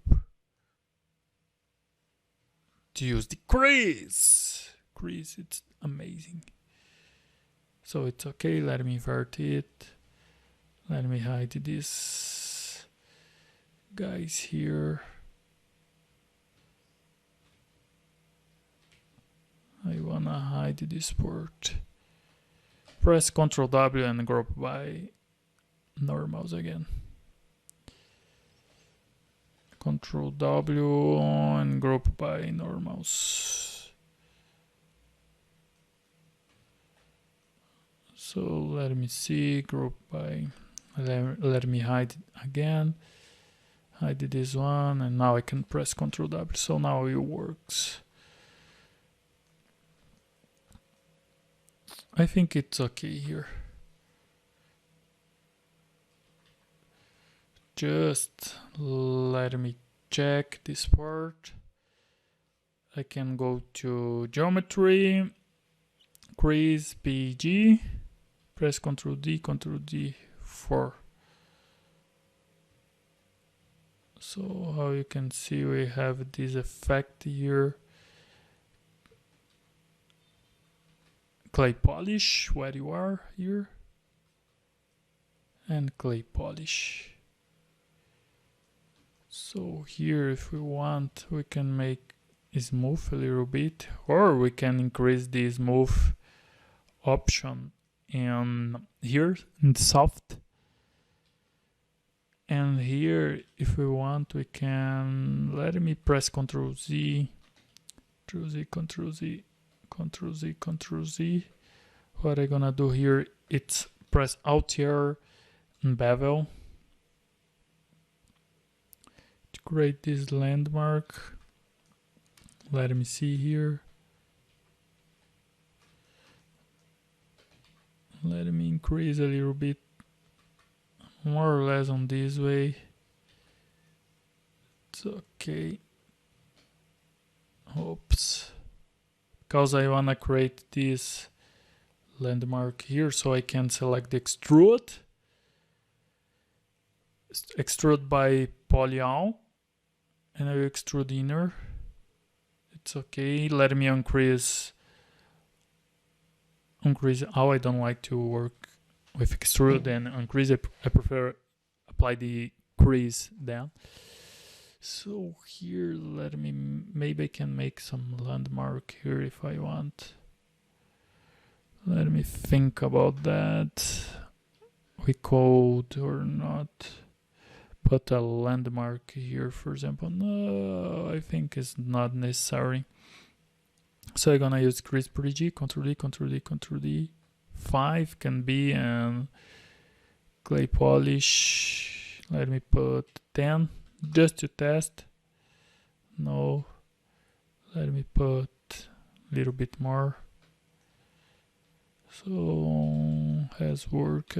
S1: To use the crease, it's amazing. So it's okay. Let me invert it. Let me hide these guys here. I wanna hide this part. Press Ctrl W and group by normals again. Ctrl W and group by normals. So let me see, group by, let me hide it again. Hide this one, and now I can press Ctrl W. So now it works. I think it's okay here. Just let me check this part. I can go to geometry, crease PG, press Ctrl D, Ctrl D4. So how you can see, we have this effect here. Clay polish, where you are here. And clay polish. So here, if we want, we can make it smooth a little bit, or we can increase the smooth option in here in soft. And here, if we want, we can, let me press Ctrl Z, Ctrl Z, Ctrl Z, Ctrl Z, Ctrl Z. What I'm gonna do here, it's press Alt R and bevel to create this landmark. Let me see here. Let me increase a little bit, more or less on this way. It's okay. Oops. Because I wanna create this landmark here, so I can select extrude. Extrude by polygon, and I will extrude inner. It's okay. Let me increase. Oh, I don't like to work with extrude and increase. I prefer apply the crease down. So here, let me, maybe I can make some landmark here if I want. Let me think about that. We could or not put a landmark here, for example. No, I think it's not necessary. So I'm gonna use Crease G, Ctrl D, Ctrl D, Ctrl D. 5 can be, and clay polish. Let me put 10 just to test. No, let me put a little bit more. So has worked.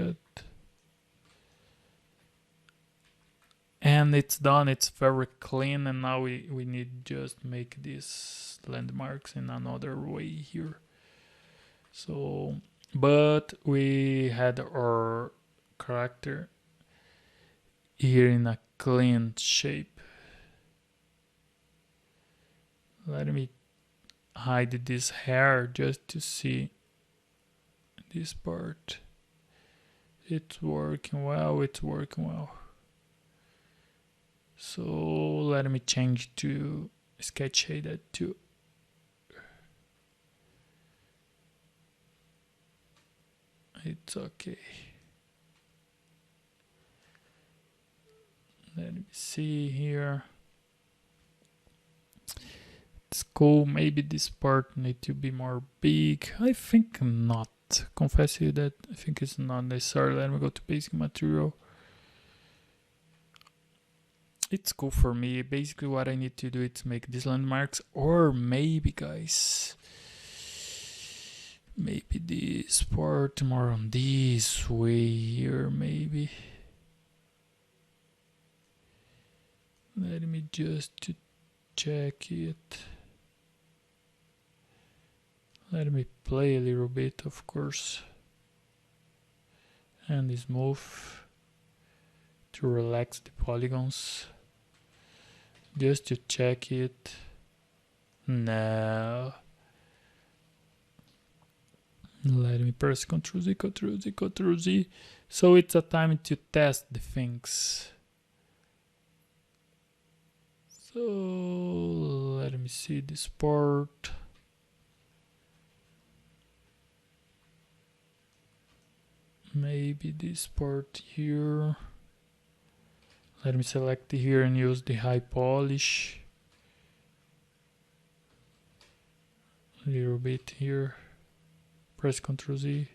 S1: And it's done, it's very clean, and now we need just make these landmarks in another way here. So, but we had our character here in a clean shape. Let me hide this hair just to see this part. It's working well, it's working well. So let me change to sketch shaded too. It's okay. Let me see here. It's cool. Maybe this part need to be more big. I think not. Confess you that I think it's not necessary. Let me go to basic material. It's cool for me. Basically what I need to do is make these landmarks, or maybe, guys, maybe this part more on this way here, maybe. Let me just to check it. Let me play a little bit, of course, and smooth to relax the polygons. Just to check it. No. Let me press Ctrl Z, Ctrl Z, Ctrl Z. So it's a time to test the things. So let me see this part. Maybe this part here. Let me select here and use the high polish. A little bit here. Press Ctrl Z.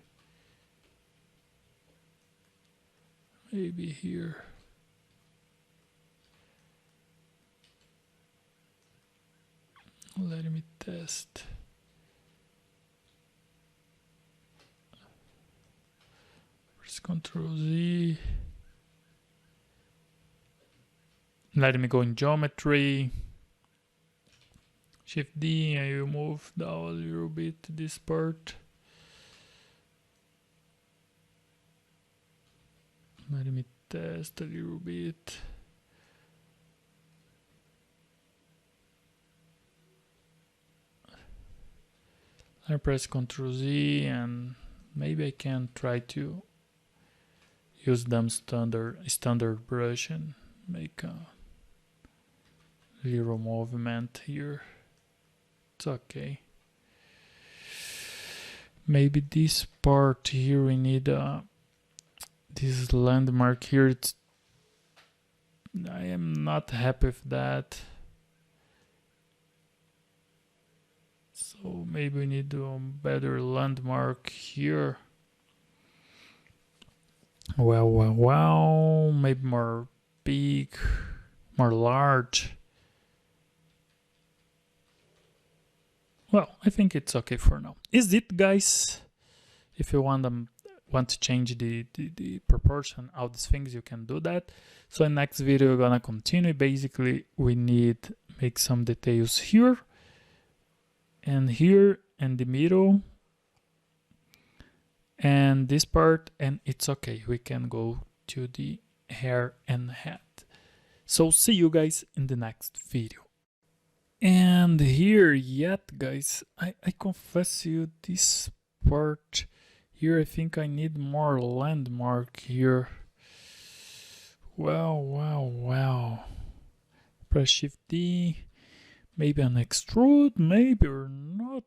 S1: Maybe here. Let me test. Press Ctrl Z. Let me go in geometry. Shift D, I will move down a little bit this part. Let me test a little bit. I press Ctrl Z and maybe I can try to use them standard brush and make a little movement here. It's okay. Maybe this part here we need this landmark here. I am not happy with that. So maybe we need a better landmark here. Well, maybe more big, more large. Well, I think it's okay for now. Is it, guys? If you want to change the proportion of these things, you can do that. So in next video, we're gonna continue. Basically, we need make some details here and here in the middle and this part, and it's okay. We can go to the hair and head. So see you guys in the next video. And here yet, guys, I confess you this part here, I think I need more landmark here. Wow. Press Shift D. Maybe an extrude, maybe or not.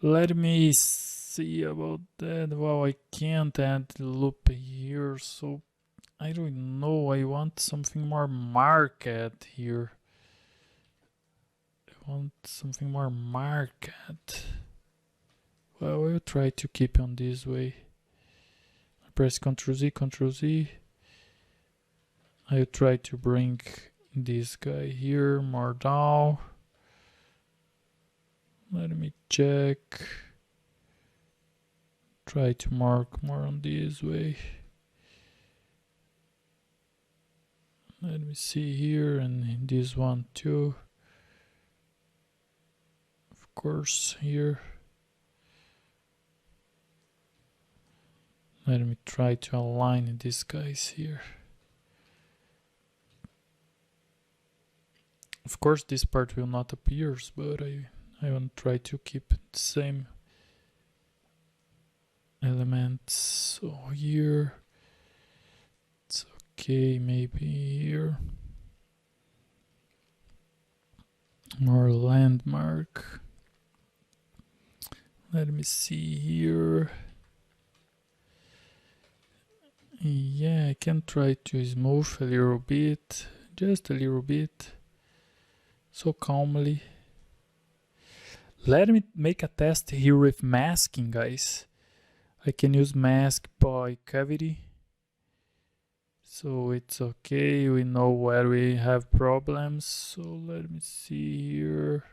S1: Let me see about that. Well, I can't add the loop here, so I don't know. I want something more marked here. I want something more marked. Well, we'll try to keep on this way. I press Ctrl Z. I'll try to bring this guy here more down. Let me check. Try to mark more on this way. Let me see here and this one too. Of course here. Let me try to align these guys here. Of course this part will not appear, but I want to try to keep the same elements. So here it's okay, maybe here more landmark. Let me see here. Yeah, I can try to smooth a little bit, just a little bit, so calmly. Let me make a test here with masking, guys. I can use mask by cavity, so it's okay. We know where we have problems. So let me see here,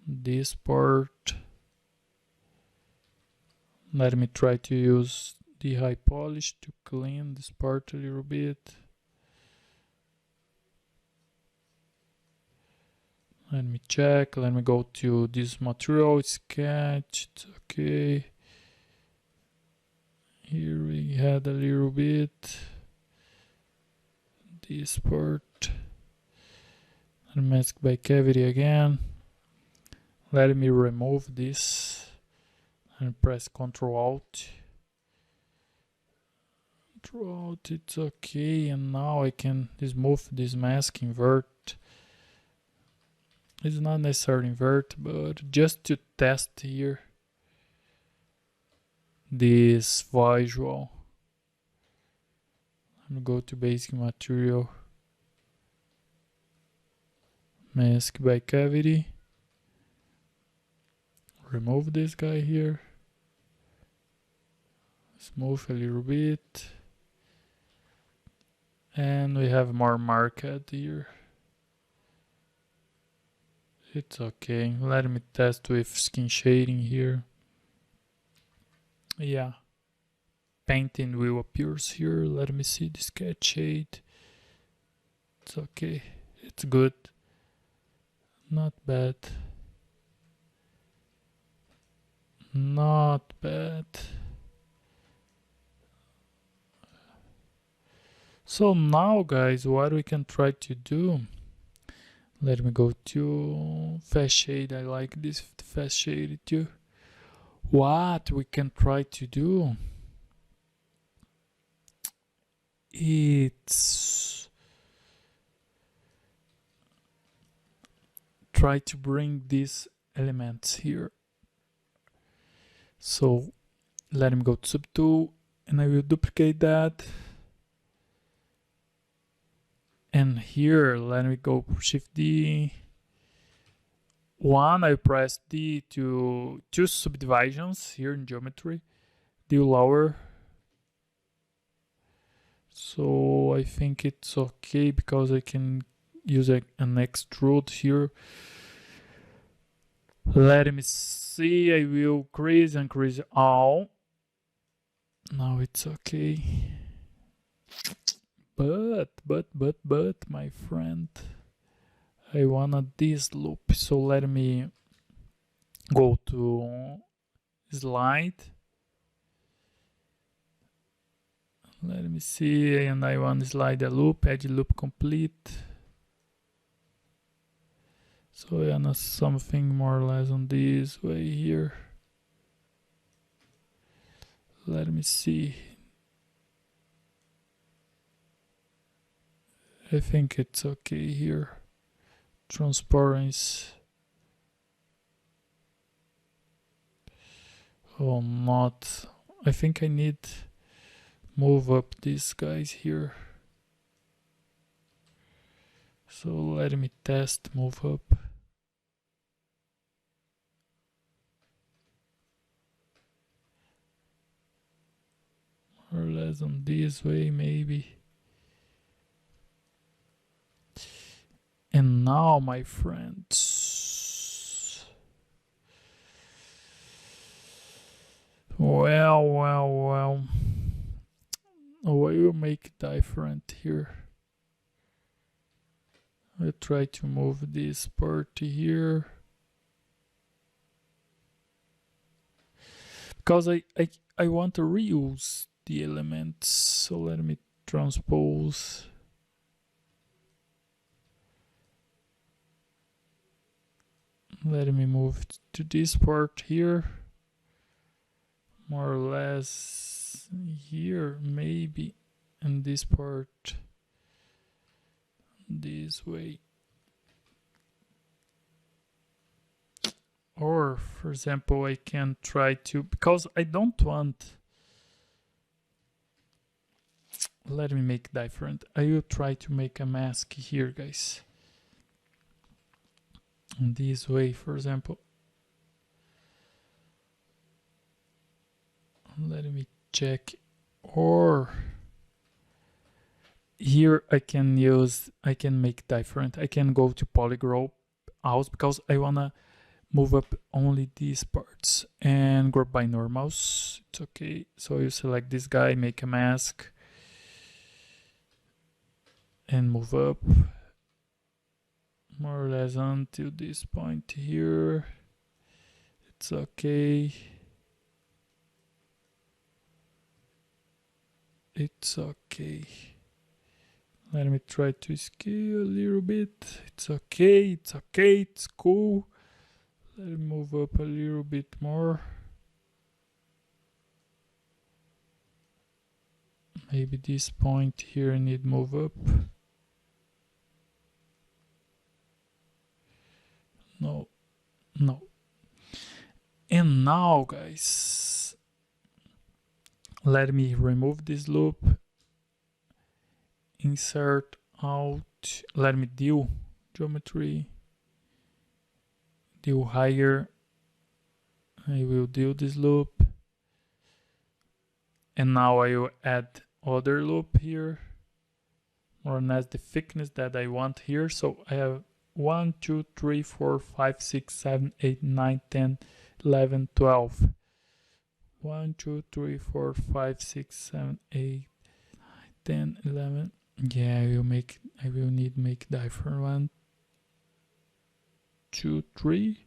S1: this part. Let me try to use the high polish to clean this part a little bit. Let me check. Let me go to this material sketch. It's okay. Here we had a little bit. This part. And mask by cavity again. Let me remove this and press Ctrl Alt. Ctrl Alt, it's okay. And now I can smooth this mask, invert. It's not necessarily invert, but just to test here this visual. I'm gonna go to basic material, mask by cavity, remove this guy here, smooth a little bit, and we have more marked here. It's okay. Let me test with skin shading here. Yeah, painting will appear here. Let me see the sketch shade. It's okay. It's good. Not bad. Not bad. So now, guys, what we can try to do, Let me go to fast shade. I like this fast shade too. What we can try to do, it's try to bring these elements here. So let me go to subtool and I will duplicate that. And here, let me go Shift D. I press D to choose subdivisions here in geometry. Do lower. So I think it's okay because I can use an extrude here. Let me see. I will increase all. Now it's okay. But, my friend, I wanna this loop. So let me go to slide. Let me see, and I want to slide a loop, edge loop complete. So I want something more or less on this way here. Let me see. I think it's okay here. Transparency. Oh, not. I think I need move up these guys here. So let me test move up. More or less on this way maybe. And now, my friends, well, I will make different here. I try to move this part here because I want to reuse the elements. So let me transpose. Let me move to this part here, more or less here maybe, and this part this way. Or for example, I can try to, because I don't want, let me make different. I will try to make a mask here, guys. This way, for example. Let me check. Or here I can make different. I can go to polygon out because I wanna move up only these parts and group by normals. It's okay. So you select this guy, make a mask, and move up more or less until this point here. It's okay. It's okay. Let me try to scale a little bit. It's okay. It's okay. It's cool. Let me move up a little bit more. Maybe this point here I need move up. No. And now, guys, let me remove this loop, insert out, let me do geometry, do higher. I will do this loop, and now I will add other loop here, more or less the thickness that I want here. So I have 1, 2, 3, 4, 5, 6, 7, 8, 9, 10, 11, 12. 1, 2, 3, 4, 5, 6, 7, 8, 9, 10, 11. Yeah, I will need make different. 1, 2, 3,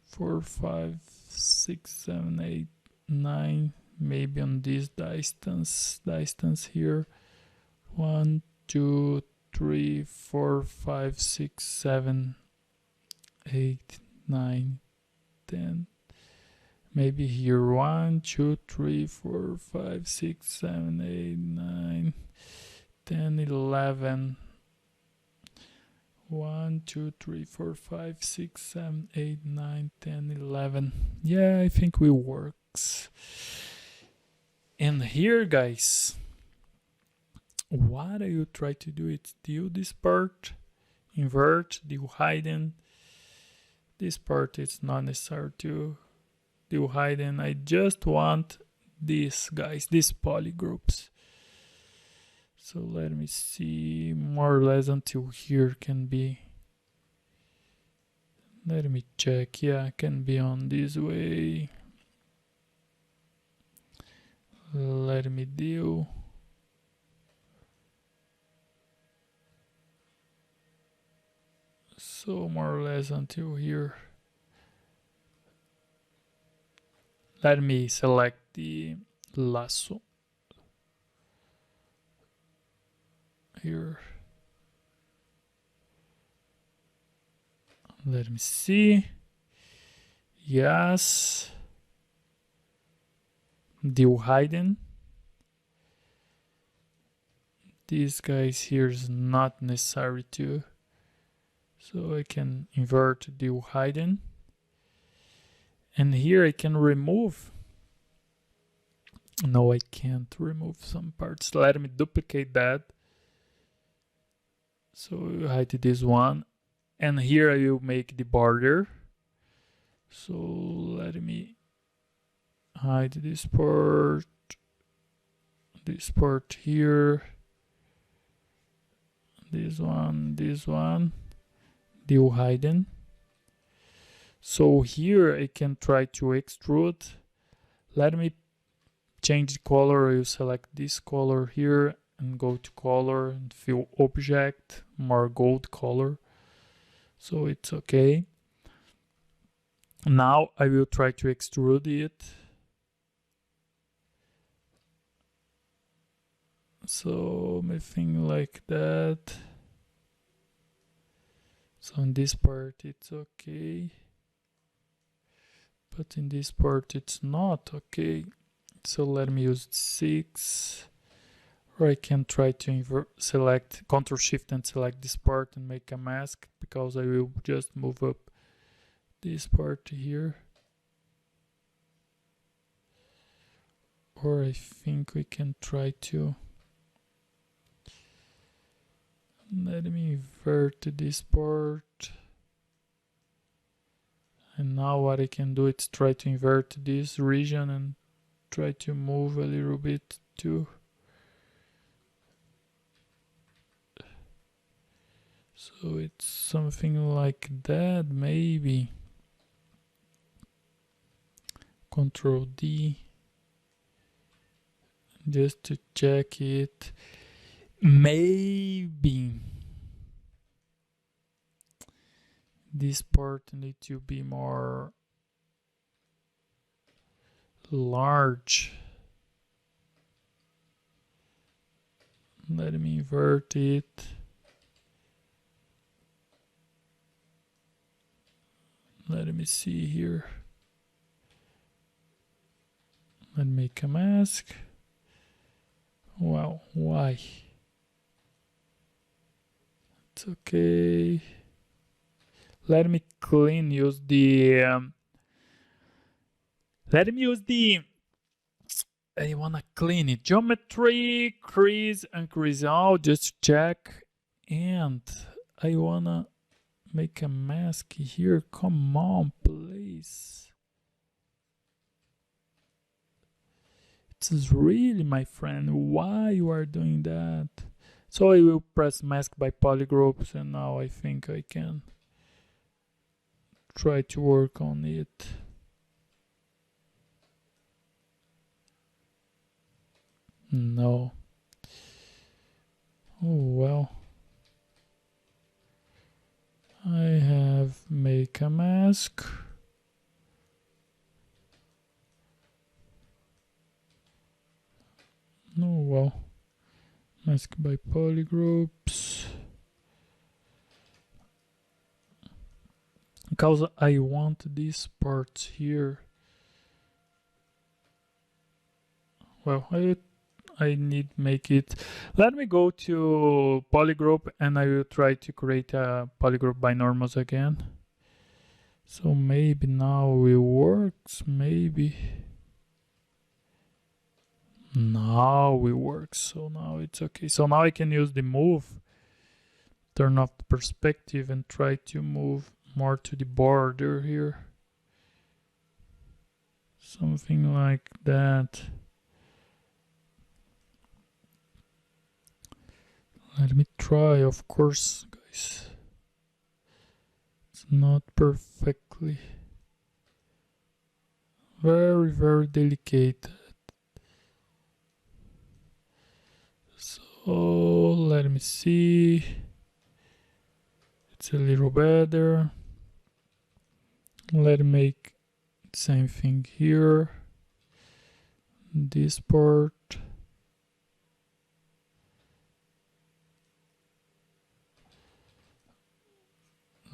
S1: 4, 5, 6, 7, 8, 9. Maybe on this distance here. 1, 2, 3, 4, 5, 6, 7, 8, 9, 10. Maybe here 1, 2, 3, 4, 5, 6, 7, 8, 9, 10, 11. 1, 2, 3, 4, 5, 6, 7, 8, 9, 10, 11. Yeah, I think it works. And here, guys, what I will try to do is do this part, invert, do hidden. This part is not necessary to do hidden. I just want these guys, these polygroups. So let me see, more or less until here can be. Let me check, yeah, can be on this way. Let me do. So more or less until here. Let me select the lasso. Here. Let me see. Yes. Do hidden. These guys here is not necessary to. So I can invert the hidden. And here I can remove. No, I can't remove some parts. Let me duplicate that. So hide this one. And here I will make the border. So let me hide this part here, this one, do hidden. So here I can try to extrude. Let me change the color. I will select this color here and go to color and fill object, more gold color. So it's okay. Now I will try to extrude it. So something like that. So in this part it's okay, but in this part it's not okay. So let me use 6, or I can try to select Ctrl Shift and select this part and make a mask, because I will just move up this part here. Or I think we can try to. Let me invert this part. And now what I can do is try to invert this region and try to move a little bit too. So it's something like that, maybe. Control D. Just to check it. Maybe this part needs to be more large. Let me invert it. Let me see here. Let me make a mask. Well, why? It's okay. Let me clean, use the I wanna clean it. Geometry, crease and crease out, just to check. And I wanna make a mask here. Come on, please. It's really, my friend, why you are doing that? So I will press mask by polygroups, and now I think I can try to work on it. No. Oh well. I have make a mask. Oh well. Mask by polygroups. because I want this part here. Well, I need make it. Let me go to polygroup and I will try to create a polygroup binormals again. So maybe now it works, maybe. Now it works, so now it's okay. So now I can use the move, turn off the perspective and try to move more to the border here. Something like that. Let me try, of course, guys. It's not perfectly. Very, very delicate. So let me see. It's a little better. Let me make the same thing here. This part.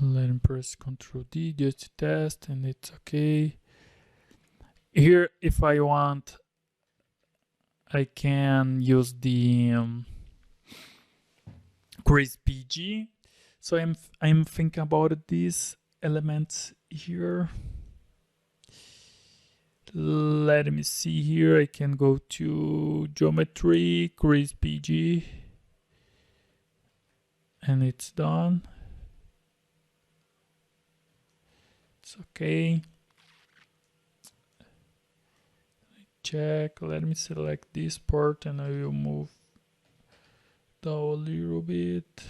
S1: Let me press Ctrl D just to test, and it's okay. Here, if I want, I can use the Crazy PG. So I'm thinking about these elements here. Let me see here. I can go to geometry, Crazy PG, and it's done. It's okay. Check. Let me select this part and I will move down a little bit.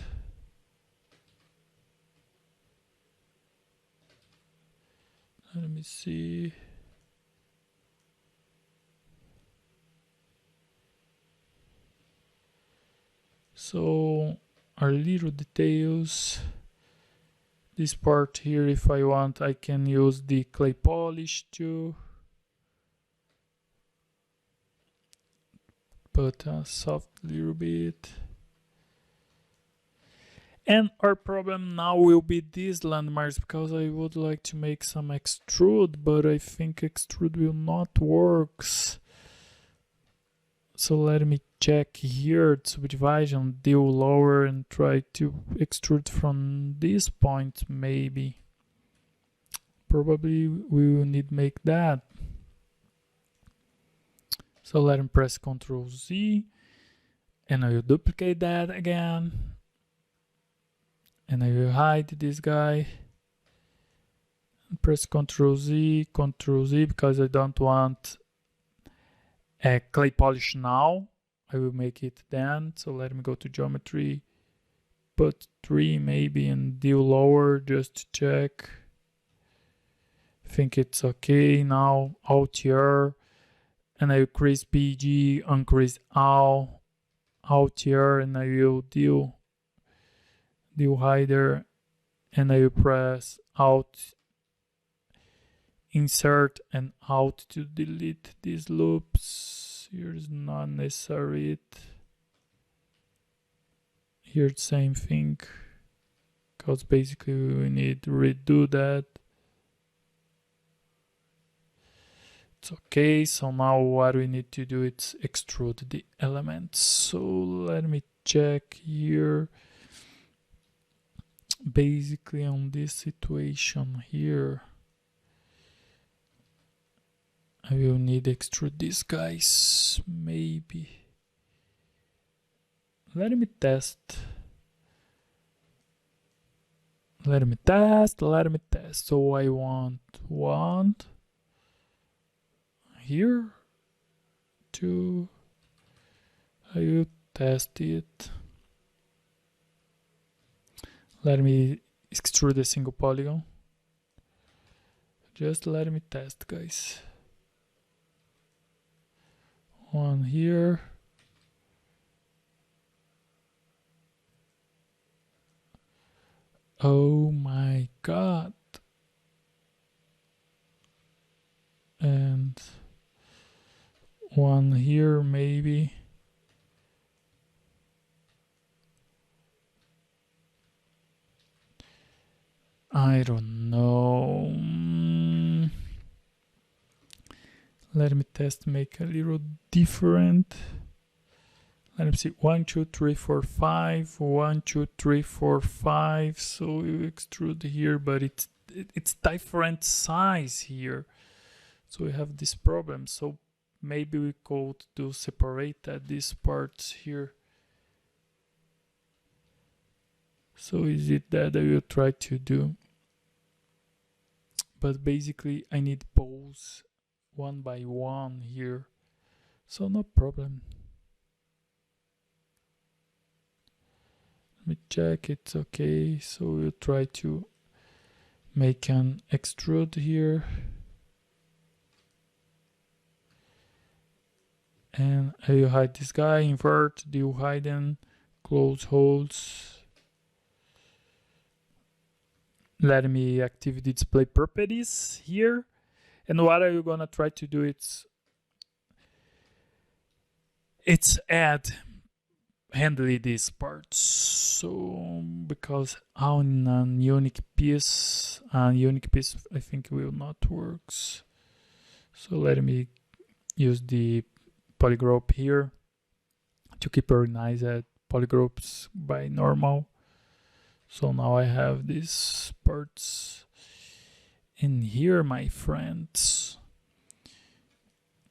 S1: Let me see. So our little details. This part here, if I want, I can use the clay polish too. But soft little bit. And our problem now will be these landmarks, because I would like to make some extrude, but I think extrude will not work. So let me check here, subdivision, deal lower and try to extrude from this point maybe. Probably we will need make that. So let me press Ctrl Z and I will duplicate that again. And I will hide this guy. Press Ctrl Z because I don't want a clay polish now. I will make it then. So let me go to geometry, put 3 maybe and deal lower just to check. I think it's okay now. Alt R and I will crease PG, uncrease all, Alt R and I will deal hider and I will press Alt, insert and Alt to delete these loops. Here's not necessary. Here same thing, because basically we need to redo that. It's okay. So now what we need to do is extrude the elements. So let me check here. Basically on this situation here, I will need to extrude these guys, maybe. Let me test. Let me test. So I want 1 here, 2. I will test it. Let me extrude a single polygon. Just let me test, guys. 1 here. Oh my god. And 1 here maybe. I don't know. So let me test, make a little different. Let me see, 1, 2, 3, 4, 5, 1, 2, 3, 4, 5. So you extrude here, but it's different size here. So we have this problem. So maybe we could do separate these parts here. So is it that I will try to do? But basically I need both one by one here. So no problem. Let me check it's okay. So we'll try to make an extrude here. And I will hide this guy, invert, do hidden, close holes. Let me activate the display properties here. And what are you gonna try to do? It's add handle these parts. So because on a unique piece I think will not works. So let me use the polygroup here to keep organized polygroups by normal. So now I have these parts in here, my friends.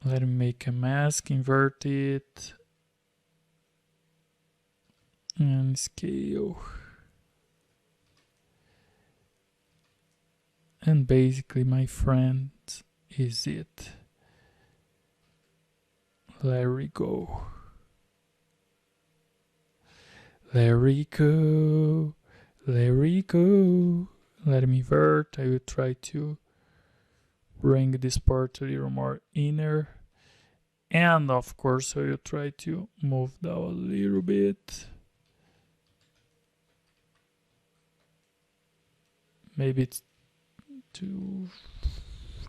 S1: Let me make a mask, invert it, and scale. And basically, my friend, is it. There we go. There we go. There we go. Let me invert. I will try to bring this part a little more inner. And of course, I will try to move down a little bit. Maybe it's too,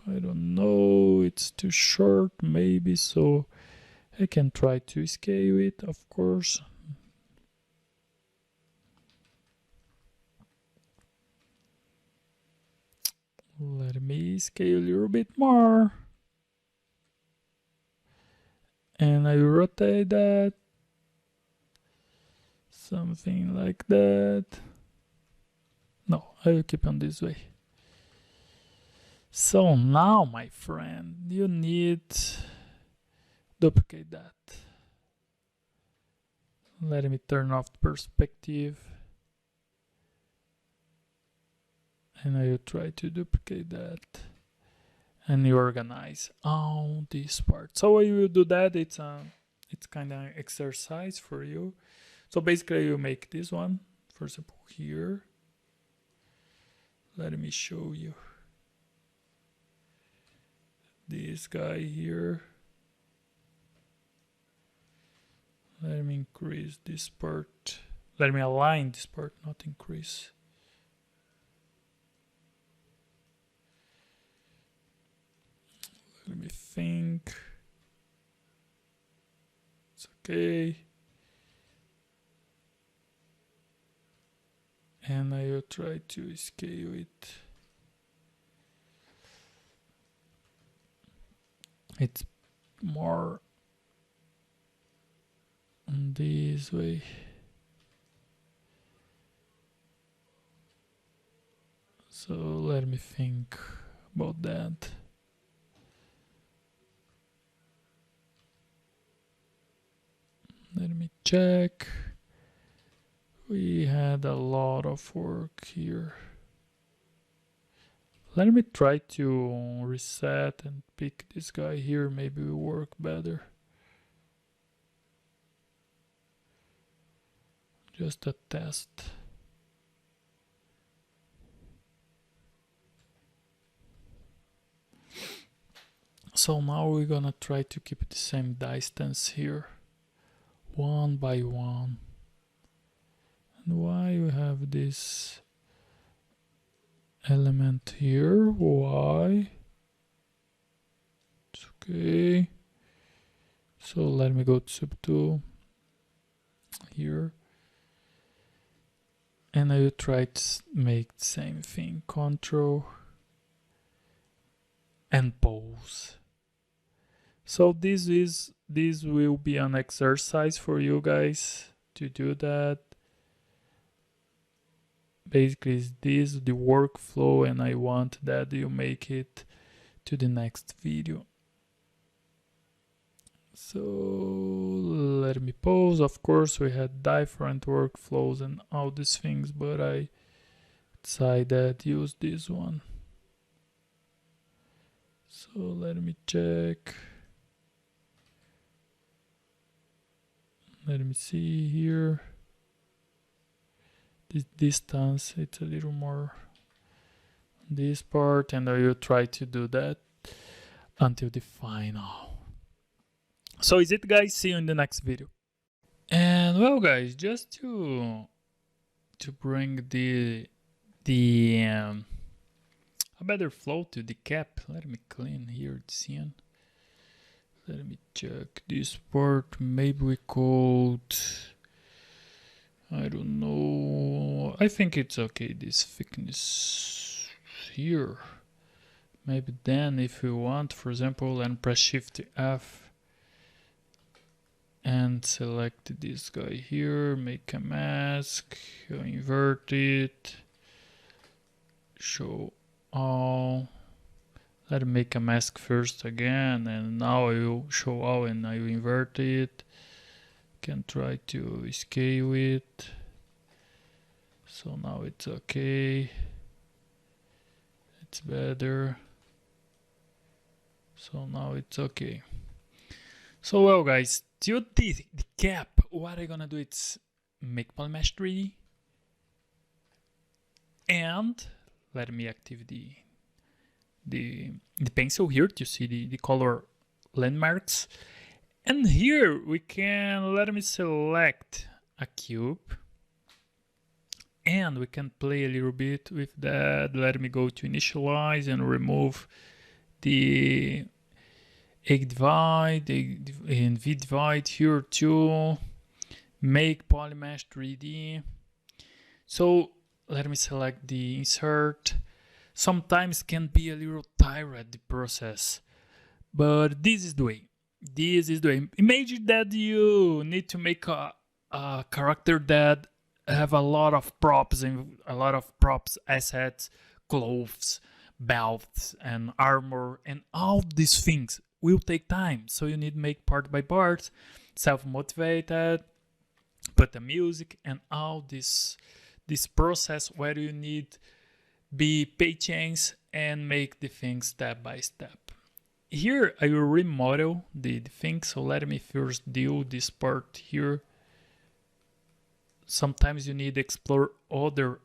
S1: I don't know, it's too short maybe, so I can try to scale it, of course. Let me scale a little bit more. And I rotate that. Something like that. No, I will keep on this way. So now, my friend, you need duplicate that. Let me turn off the perspective. And I will try to duplicate that and organize all this part. So I will do that. It's kind of exercise for you. So basically you make this one, for example, here. Let me show you this guy here. Let me increase this part. Let me align this part, not increase. Let me think. It's okay. And I will try to scale it. It's more on this way. So let me think about that. Let me check. We had a lot of work here. Let me try to reset and pick this guy here. Maybe it will work better. Just a test. So now we're gonna try to keep the same distance here, one by one. And why we have this element here? Why? It's okay. So let me go to subtool here. And I will try to make the same thing. Control, and pause. So this will be an exercise for you guys to do that. Basically, is this the workflow, and I want that you make it to the next video. So let me pause. Of course, we had different workflows and all these things, but I decided to use this one. So let me check. Let me see here. This distance, it's a little more on this part, and I will try to do that until the final. So is it, guys? See you in the next video. And well, guys, just to bring a better flow to the cap, let me clean here the scene. Let me check this part. Maybe we could, I don't know, I think it's okay, this thickness here. Maybe then if we want, for example, and press Shift F and select this guy here, make a mask, invert it, show all. Let me make a mask first again, and now I will show all and I will invert it. Can try to scale it. So now it's okay. It's better. So now it's okay. So well, guys, to the cap, what I'm gonna do is make Polymesh 3D, and let me activate the pencil here to see the color landmarks. And here we can, let me select a cube, and we can play a little bit with that. Let me go to initialize and remove the egg divide and V divide here too. Make Polymesh 3D. So let me select the insert. Sometimes can be a little tired the process, but this is the way. This is the way. Imagine that you need to make a character that have a lot of props and a lot of props, assets, clothes, belts, and armor, and all these things will take time. So you need to make part by part, self-motivated, put the music and all this process where you need be patient and make the things step by step. Here I will remodel the thing, so let me first do this part here. Sometimes you need to explore other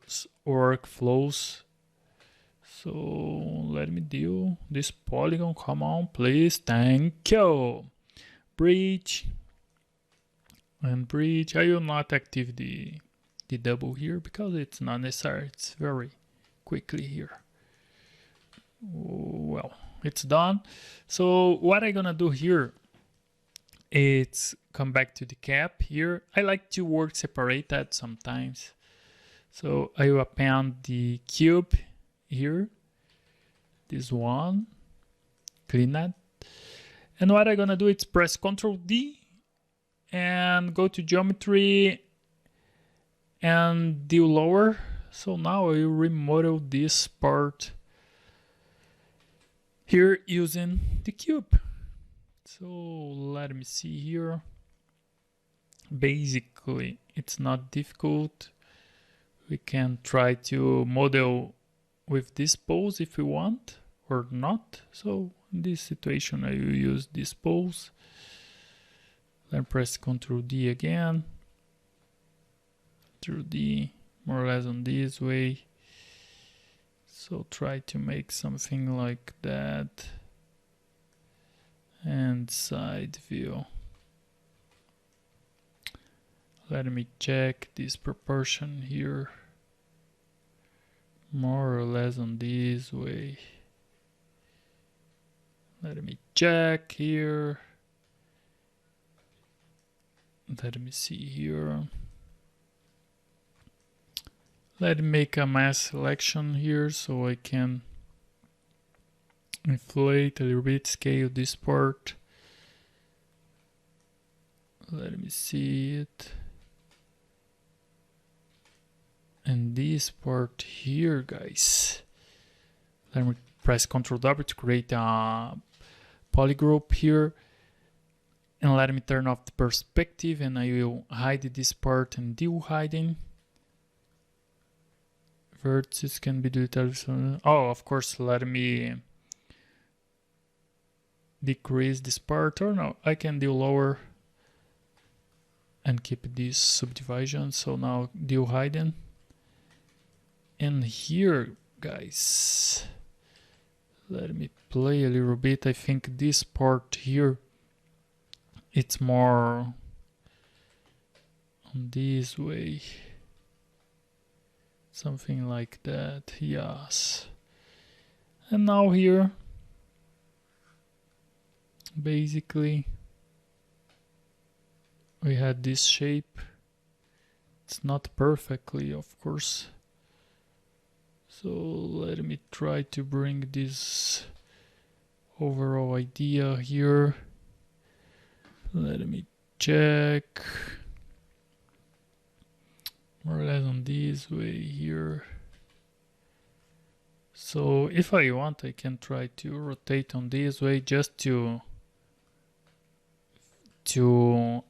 S1: workflows. So let me do this polygon, come on please, thank you. Bridge and bridge. I will not activate the double here because it's not necessary, it's very quickly here. Well, it's done. So what I'm gonna do here is come back to the cap here. I like to work separated sometimes. So I will append the cube here, this one, clean it. And what I'm gonna do is press Ctrl D and go to geometry and do lower. So now I will remodel this part here using the cube. So let me see here. Basically, it's not difficult. We can try to model with this pose if we want or not. So in this situation, I will use this pose. Then press Ctrl D again. Ctrl D. More or less on this way. So try to make something like that. And side view. Let me check this proportion here. More or less on this way. Let me check here. Let me see here. Let me make a mass selection here so I can inflate a little bit, scale this part. Let me see it. And this part here, guys. Let me press Ctrl W to create a polygroup here. And let me turn off the perspective, and I will hide this part and do hiding. Vertices can be deleted. Oh, of course, let me decrease this part, or no, I can do lower and keep this subdivision. So now do hiding. And here, guys, let me play a little bit. I think this part here, it's more on this way. Something like that, yes. And now here, basically, we had this shape. It's not perfectly, of course. So let me try to bring this overall idea here. Let me check. More or less on this way here. So if I want, I can try to rotate on this way just to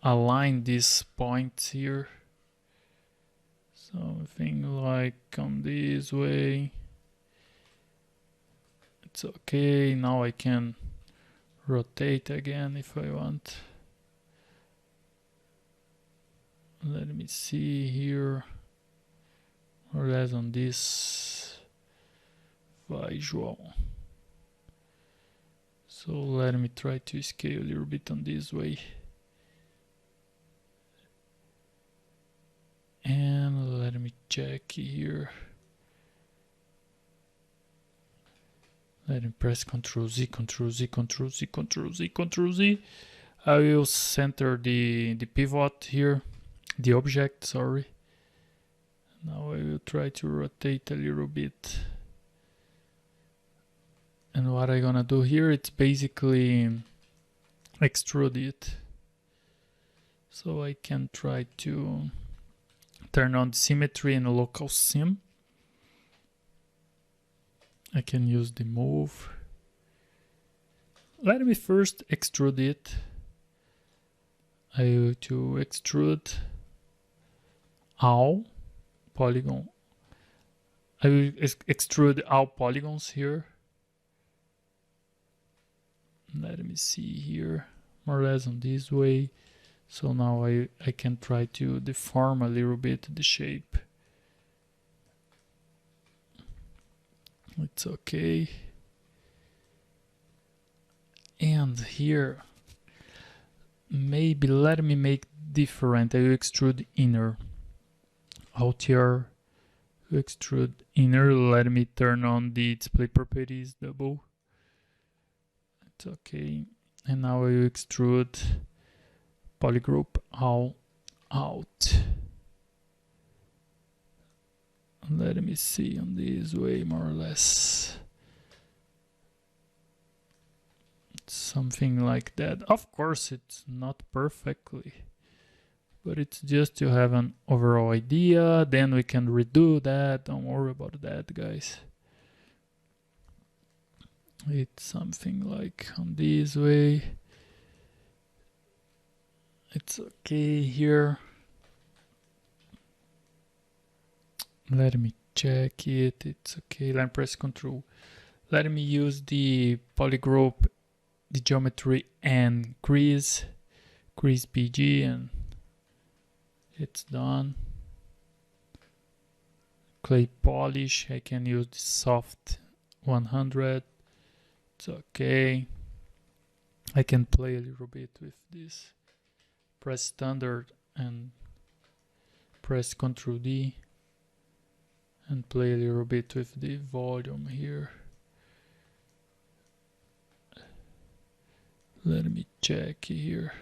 S1: align these points here. Something like on this way. It's okay. Now I can rotate again if I want. Let me see here. More or less on this visual. So let me try to scale a little bit on this way. And let me check here. Let me press Ctrl Z, Ctrl Z, Ctrl Z, Ctrl Z, Ctrl Z. I will center the pivot here, the object, sorry. Now I will try to rotate a little bit. And what I'm gonna do here, it's basically extrude it. So I can try to turn on the symmetry and local sim. I can use the move. Let me first extrude it. I will to extrude all polygon. I will extrude all polygons here. Let me see here, more or less on this way. So now I can try to deform a little bit the shape. It's okay. And here, maybe let me make different. I will extrude inner. Alt here, extrude inner. Let me turn on the display properties double. It's okay. And now I will extrude polygroup all out. Let me see on this way, more or less. Something like that. Of course, it's not perfectly, but it's just to have an overall idea. Then we can redo that. Don't worry about that, guys. It's something like on this way. It's okay here. Let me check it. It's okay. Let me press Ctrl. Let me use the polygroup, the geometry, and grease PG, and it's done. Clay polish. I can use the soft 100. It's okay. I can play a little bit with this. Press standard and press Ctrl D and play a little bit with the volume here. Let me check here.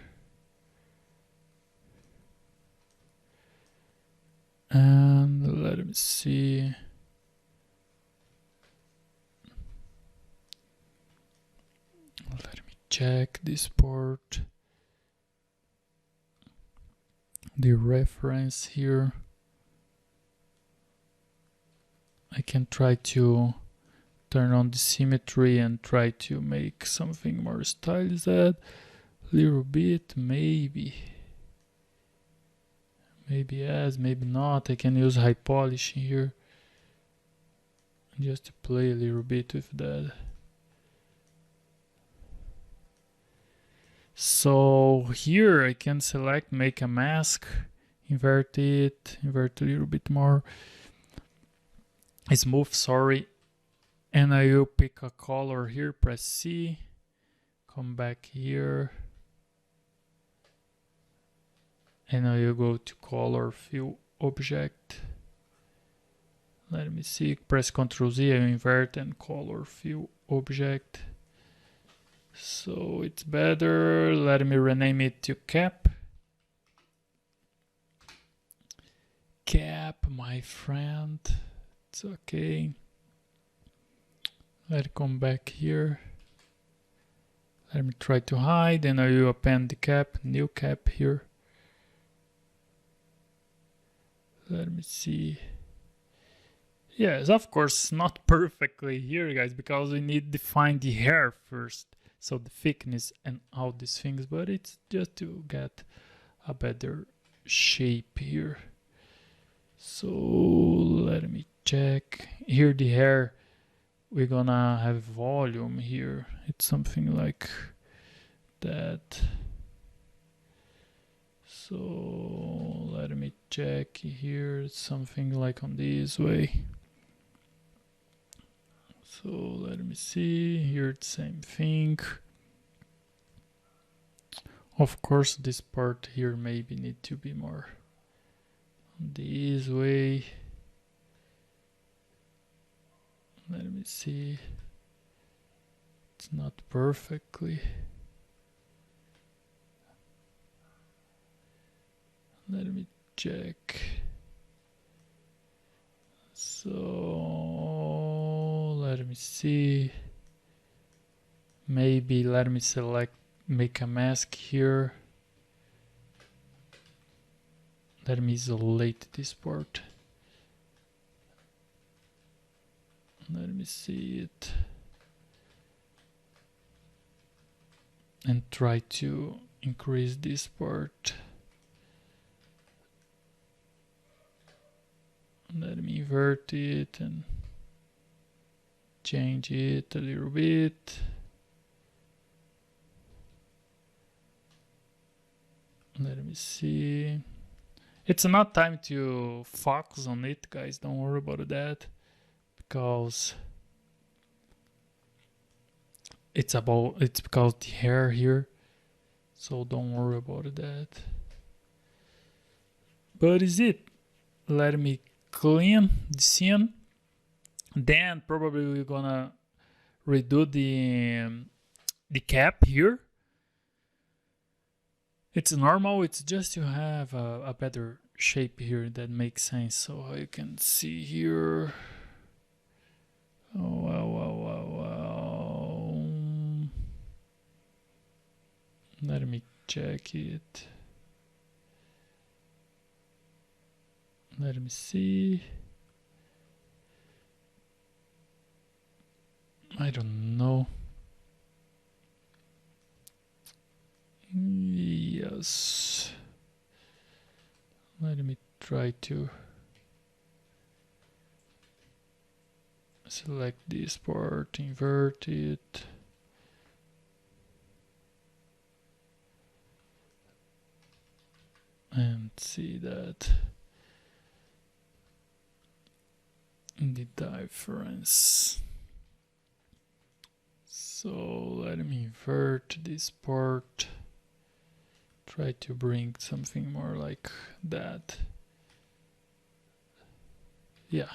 S1: And let me see. check this port, the reference here. I can try to turn on the symmetry and try to make something more stylized. A little bit, maybe yes, maybe not. I can use high polish here just to play a little bit with that. So here I can select make a mask, invert a little bit more, smooth, sorry, and I will pick a color here, press C, come back here, and I will go to color fill object. Let me see, press Ctrl Z, I will invert and color fill object. So it's better. Let me rename it to cap. Cap, my friend. It's okay. Let it come back here. Let me try to hide, and I will append the cap, new cap here. Let me see. Yes, of course, not perfectly here, guys, because we need to define the hair first. So the thickness and all these things, but it's just to get a better shape here. So let me check. Here the hair, we're gonna have volume here. It's something like that. So let me check here. It's something like on this way. So let me see, here it's same thing. Of course this part here maybe need to be more this way. Let me see, it's not perfectly. Let me check. So let me see, maybe let me select make a mask here. Let me isolate this part. Let me see it and try to increase this part. Let me invert it and change it a little bit. Let me see. It's not time to focus on it, guys. Don't worry about that, because it's because the hair here. So don't worry about that. But is it? Let me clean the scene. Then probably we're gonna redo the cap here. It's normal, it's just to have a better shape here that makes sense. So you can see here. Oh, wow. Let me check it. Let me see. I don't know. Yes. Let me try to select this part, invert it. And see that the difference. So let me invert this part. Try to bring something more like that. Yeah,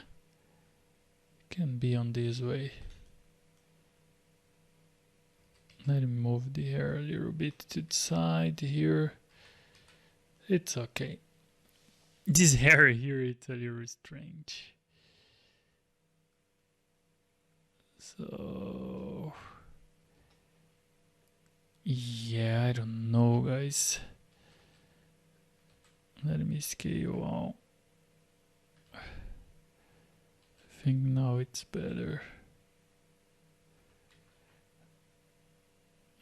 S1: can be on this way. Let me move the hair a little bit to the side here. It's okay. This hair here, it's a little strange. So don't know, guys. Let me scale all. I think now it's better.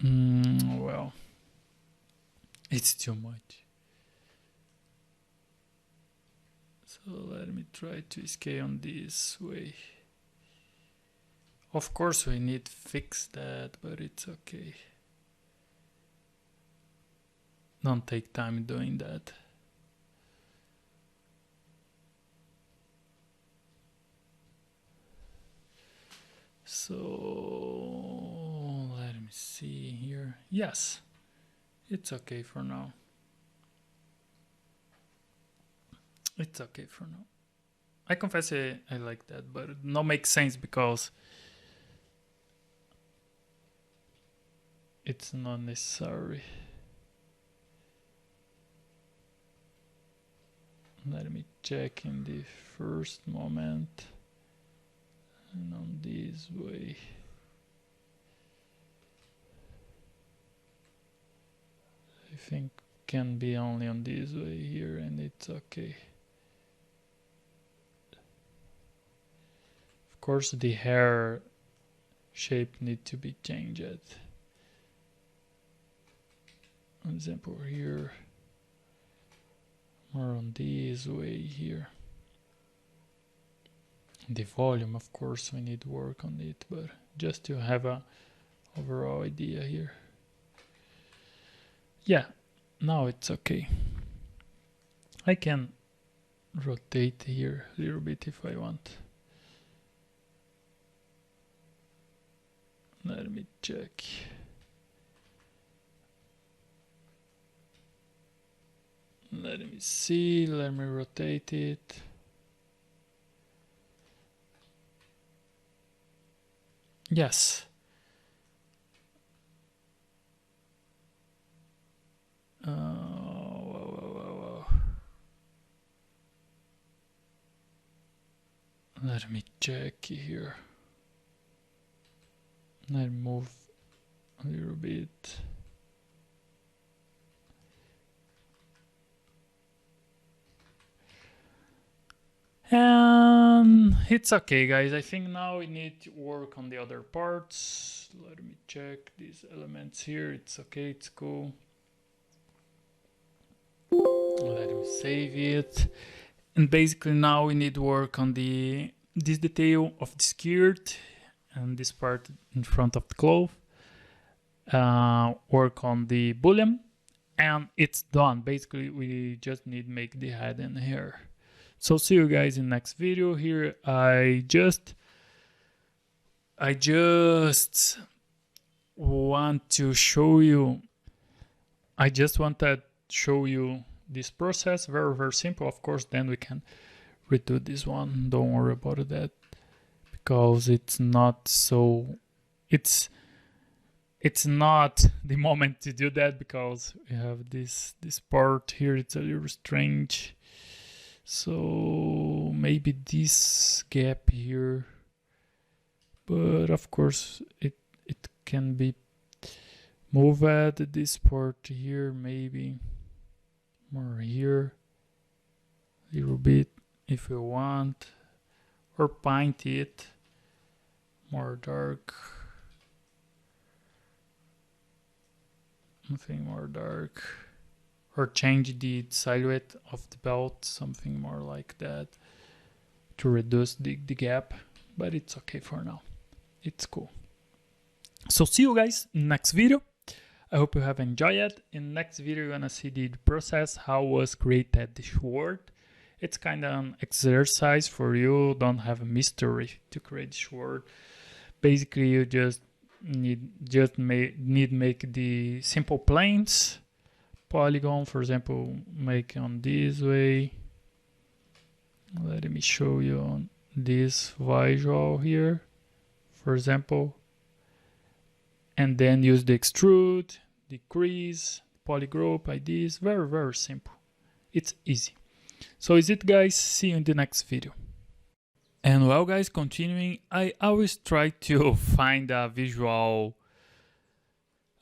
S1: Well, it's too much. So let me try to scale on this way. Of course we need to fix that, but it's okay. Don't take time doing that. So let me see here. Yes, it's okay for now. It's okay for now. I confess I like that, but it not makes sense because it's not necessary. Let me check in the first moment. And on this way. I think can be only on this way here and it's okay. Of course the hair shape need to be changed. For example here, more on this way here. The volume, of course, we need to work on it, but just to have a overall idea here. Yeah, now it's okay. I can rotate here a little bit if I want. Let me check. Let me see, let me rotate it. Yes. Let me check here. Let me move a little bit. And it's okay, guys. I think now we need to work on the other parts. Let me check these elements here. It's okay, it's cool. Let me save it. And basically now we need to work on this detail of the skirt and this part in front of the cloth. Work on the boolean, and it's done. Basically, we just need to make the head and hair. So see you guys in next video. Here I just want to show you. I just want to show you this process. Very simple. Of course, then we can redo this one. Don't worry about that, because it's not so. It's not the moment to do that, because we have this part here. It's a little strange. So maybe this gap here, but of course it can be moved at this part here, maybe more here, a little bit if you want, or paint it more dark, something more dark. Or change the silhouette of the belt, something more like that, to reduce the gap, but it's okay for now. It's cool. So see you guys in next video. I hope you have enjoyed it. In next video, you're gonna see the process, how was created the sword. It's kind of an exercise for you. Don't have a mystery to create the sword. Basically, you just need make the simple planes. Polygon, for example, make on this way. Let me show you on this visual here, for example, and then use the extrude, decrease, polygroup like this. Very simple. It's easy. So is it, guys. See you in the next video. And well, guys, continuing, I always try to find a visual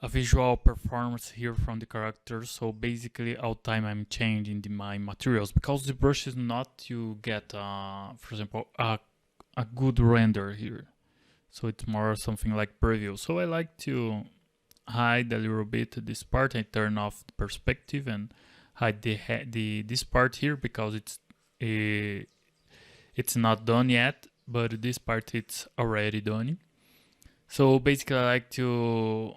S1: a visual performance here from the character. So basically all time I'm changing my materials, because the brush is not to get for example a good render here, so it's more something like preview. So I like to hide a little bit this part. I turn off the perspective and hide this part here, because it's not done yet, but this part it's already done. So basically I like to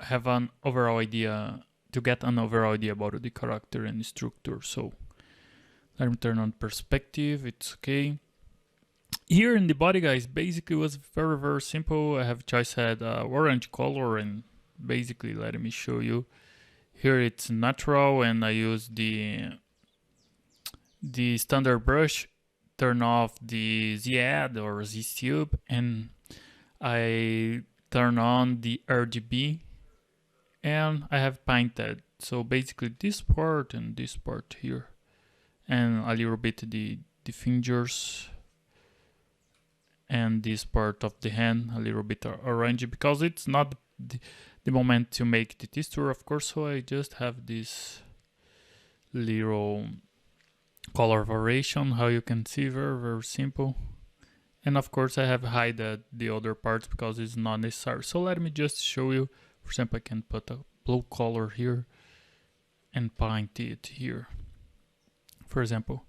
S1: have an overall idea, to get an overall idea about the character and the structure. So let me turn on perspective, it's okay. Here in the body, guys, basically was very simple. I have choice had orange color, and basically let me show you. Here it's natural, and I use the standard brush, turn off the Z-Add or Z-Tube, and I turn on the RGB, and I have painted. So basically this part and this part here, and a little bit the fingers, and this part of the hand a little bit orange, because it's not the moment to make the texture, of course. So I just have this little color variation, how you can see, very simple. And of course I have hide the other parts because it's not necessary. So let me just show you. For example, I can put a blue color here and paint it here. For example,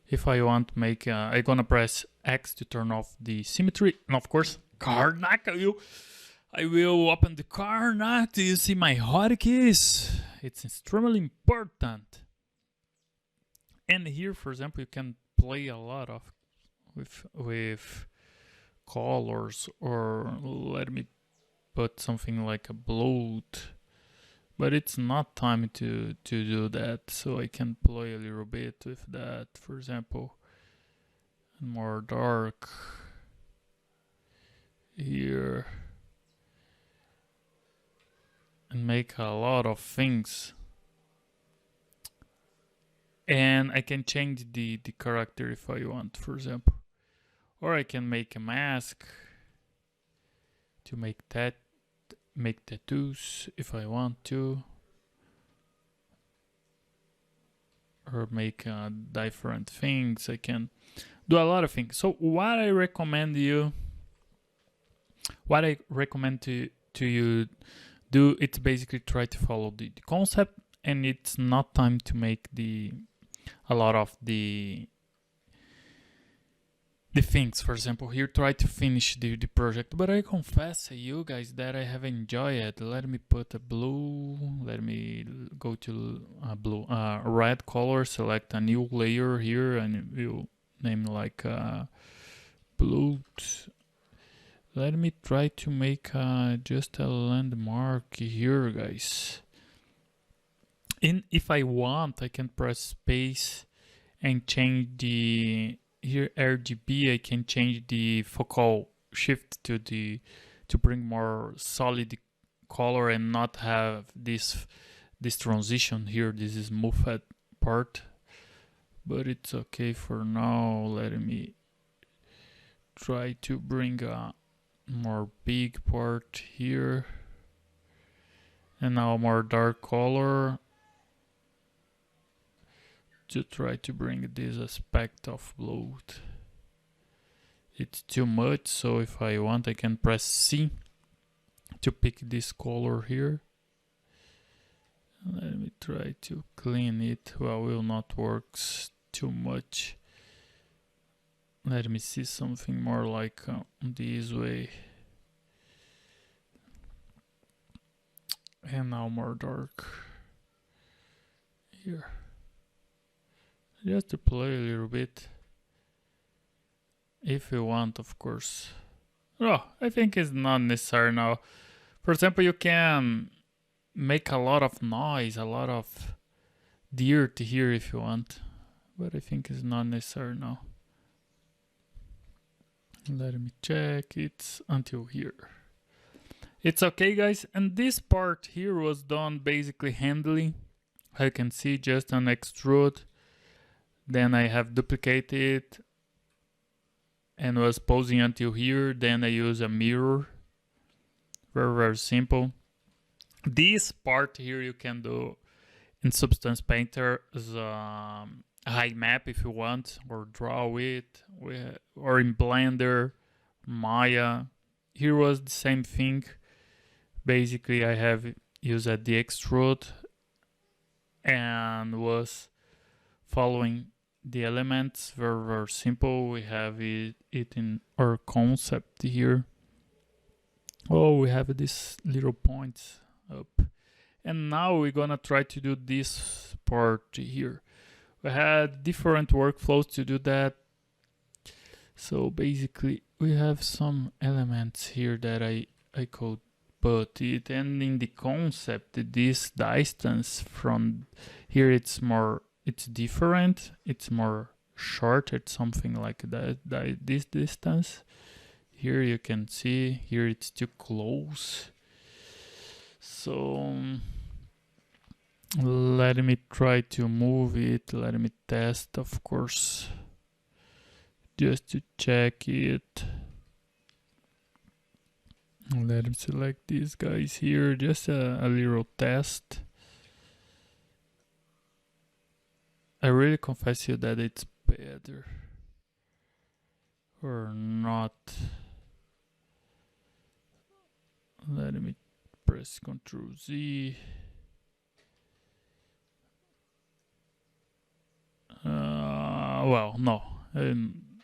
S1: if I want to make, I'm gonna press X to turn off the symmetry, and of course, Karnak, I will open the Karnak. Do you see my hotkeys? It's extremely important. And here, for example, you can play a lot of with colors, or let me put something like a bloat. But it's not time to do that, so I can play a little bit with that. For example, more dark here, and make a lot of things. And I can change the character if I want, for example, or I can make a mask to make tattoos if I want to, or make different things. I can do a lot of things. So what I recommend to you do, it's basically try to follow the concept, and it's not time to make a lot of the things. For example, here try to finish the project, but I confess to you guys that I have enjoyed it. Let me put a blue, let me go to a blue, red color, select a new layer here, and we'll name like blue. Let me try to make just a landmark here, guys. And if I want, I can press space and change the here RGB. I can change the focal shift to bring more solid color and not have this transition here. This is moved part, but it's okay for now. Let me try to bring a more big part here, and now more dark color to try to bring this aspect of bloat. It's too much, so if I want, I can press C to pick this color here. Let me try to clean it. Well, will not work too much. Let me see something more like this way. And now more dark here. Just to play a little bit, if you want, of course. Oh, I think it's not necessary now. For example, you can make a lot of noise, a lot of dirt here if you want, but I think it's not necessary now. Let me check. It's until here. It's okay, guys. And this part here was done basically handily. I can see just an extrude. Then I have duplicated and was posing until here. Then I use a mirror. Very simple. This part here you can do in Substance Painter as a high map if you want, or draw it, or in Blender, Maya. Here was the same thing. Basically, I have used the extrude and was following the elements. Very, very simple. We have it in our concept here. Oh, we have this little point up. And now we're gonna try to do this part here. We had different workflows to do that. So basically we have some elements here that I could put it, and in the concept this distance from here it's different, it's more short, it's something like that, this distance. Here you can see, here it's too close. So let me try to move it, let me test, of course, just to check it. Let me select these guys here, just a little test. I really confess you that it's better or not. Let me press Ctrl Z. Well, no,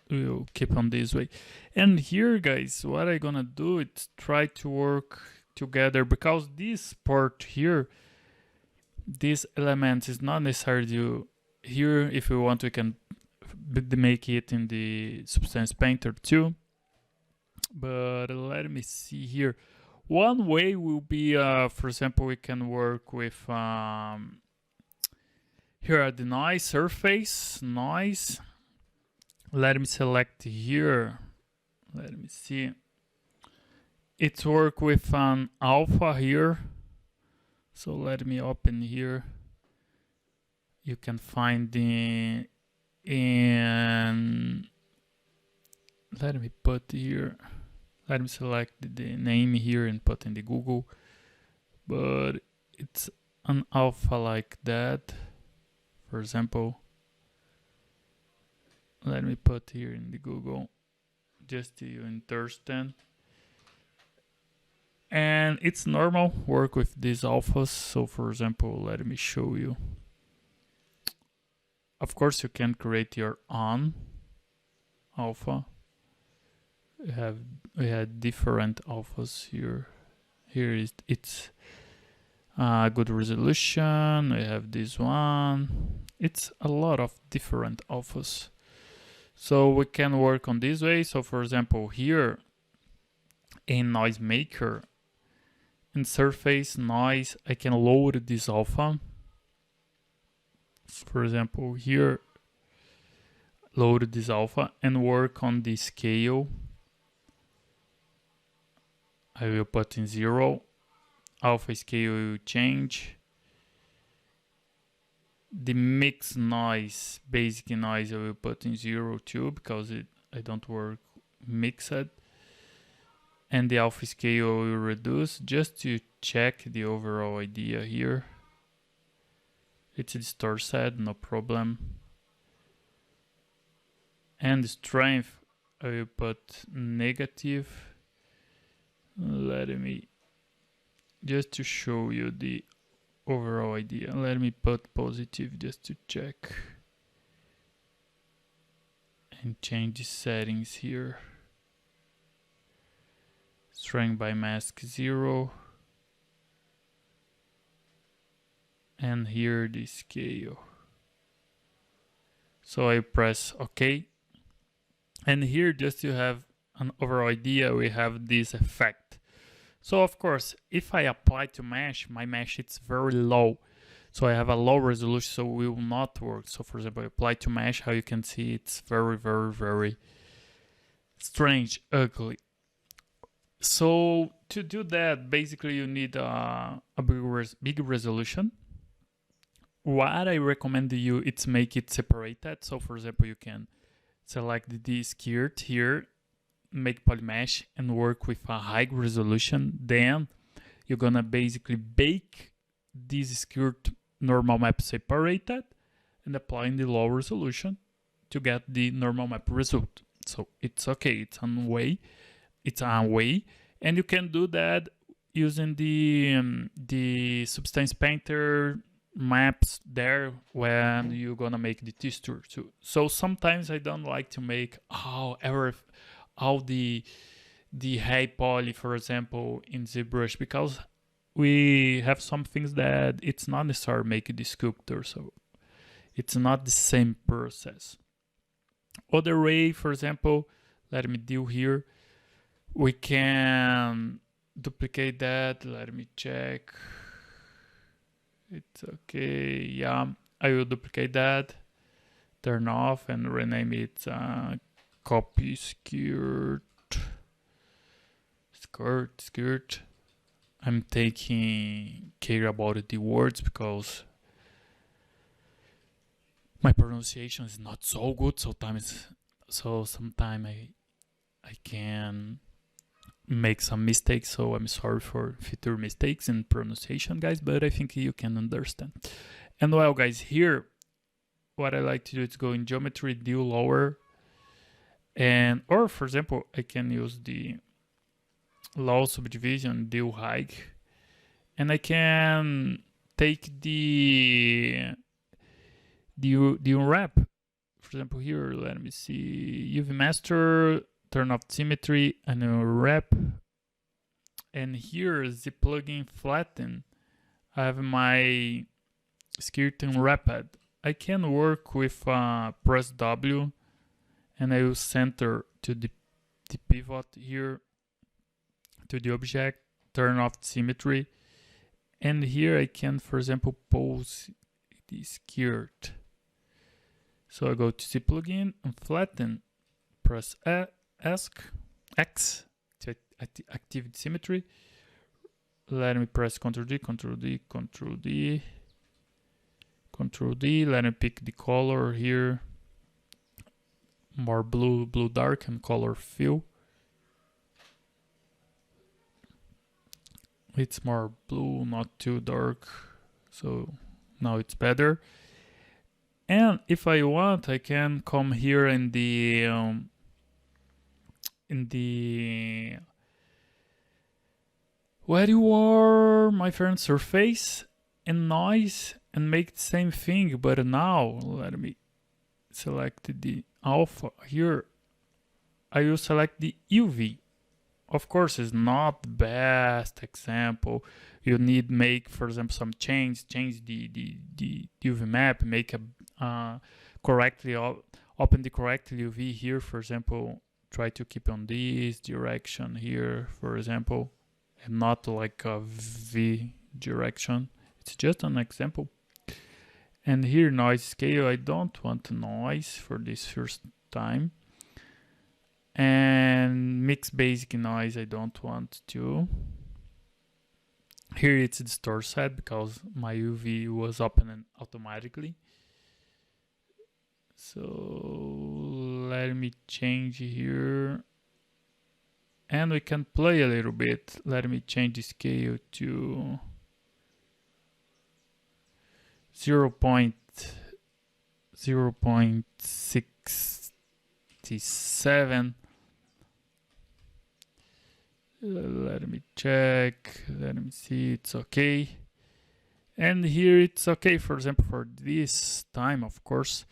S1: we'll keep on this way. And here, guys, what I'm gonna do is try to work together, because this part here, these elements is not necessary to here. If we want, we can make it in the Substance Painter too. But let me see here. One way will be, for example, we can work with here at the noise surface, noise. Let me select here. Let me see. It's work with an alpha here. So let me open here. You can find the in. Let me put here. Let me select the name here and put in the Google. But it's an alpha like that. For example, let me put here in the Google, just to you understand. And it's normal work with these alphas. So for example, let me show you. Of course, you can create your own alpha. We had different alphas here. Here is it's good resolution. We have this one. It's a lot of different alphas. So we can work on this way. So for example, here in Noise Maker, in Surface Noise, I can load this alpha. For example, here, load this alpha and work on the scale. I will put in 0. Alpha scale will change. The mix noise, basic noise, I will put in 0 too, because I don't work mixed. And the alpha scale will reduce, just to check the overall idea here. It's distorted, no problem. And the strength, I will put negative. Let me, just to show you the overall idea, let me put positive just to check. And change the settings here. Strength by mask 0. And here the scale. So I press OK. And here, just to have an overall idea, we have this effect. So of course, if I apply to mesh, my mesh it's very low. So I have a low resolution, so it will not work. So for example, I apply to mesh, how you can see it's very, very, very strange, ugly. So to do that, basically you need a big resolution. What I recommend to you, it's make it separated. So for example, you can select the skirt here, make polymesh and work with a high resolution. Then you're gonna basically bake this skirt normal map separated and applying the low resolution to get the normal map result. So it's okay, it's a way, and you can do that using the Substance Painter maps there when you're gonna make the texture too. So sometimes I don't like to make all the high poly, for example, in ZBrush, because we have some things that it's not necessary to make the sculptor, so it's not the same process. Other way, for example, let me do here, we can duplicate that. Let me check. It's okay. Yeah, I will duplicate that, turn off, and rename it copy skirt. I'm taking care about the words because my pronunciation is not so good sometimes. So sometimes I can make some mistakes. So I'm sorry for future mistakes in pronunciation, guys. But I think you can understand. And well, guys, here what I like to do is go in geometry, do lower, or for example, I can use the low subdivision, do high, and I can take the unwrap. For example, here, let me see, UV master, turn off symmetry, and unwrap. And here is the plugin flatten. I have my skirt unwrapped. I can work with press W, and I will center to the pivot here to the object, turn off symmetry, and here I can, for example, pose the skirt. So I go to the plugin and flatten, press X to activate symmetry. Let me press Ctrl D, Ctrl D, Ctrl D, Ctrl D. Let me pick the color here, more blue dark, and color fill. It's more blue, not too dark, so now it's better. And if I want, I can come here in the where you are, my friend, surface and noise, and make the same thing. But now let me select the alpha here. I will select the UV. Of course, it's not the best example. You need make, for example, some change the UV map, make a correctly open the correct UV here. For example, try to keep on this direction here, for example, and not like a V direction. It's just an example. And here noise scale, I don't want noise for this first time. And mix basic noise, I don't want to. Here it's the store set because my UV was opening automatically. So let me change here. And we can play a little bit. Let me change the scale to 0.67. Let me check. Let me see. It's okay. And here it's okay, for example, for this time, of course.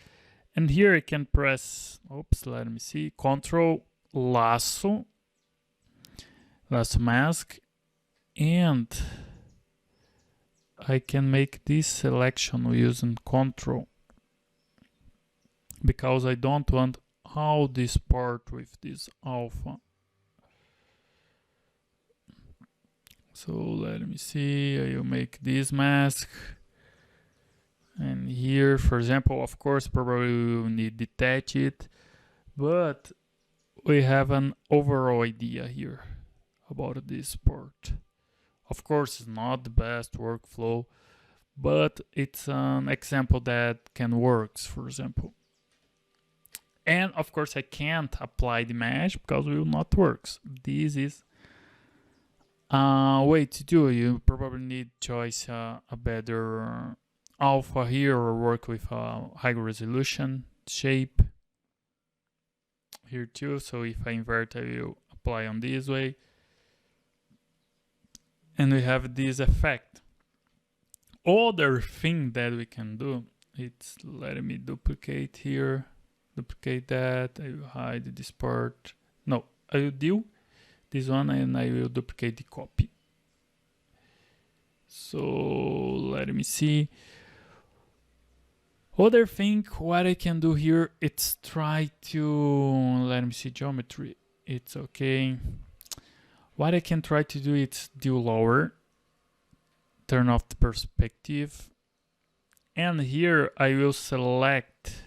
S1: And here I can press, let me see, Control lasso mask, and I can make this selection using Control, because I don't want all this part with this alpha. So let me see, I will make this mask. And here, for example, of course, probably we will need detach it, but we have an overall idea here about this part. Of course, it's not the best workflow, but it's an example that can work, for example. And of course, I can't apply the mesh because it will not work. This is way to do, you probably need choice a better alpha here or work with a high resolution shape here too. So if I invert, I will apply on this way. And we have this effect. Other thing that we can do, it's let me duplicate here, duplicate that, I will hide this part. No, I will do this one and I will duplicate the copy. So let me see. Other thing, what I can do here, it's try to, let me see, geometry, it's okay. What I can try to do is do lower, turn off the perspective, and here I will select,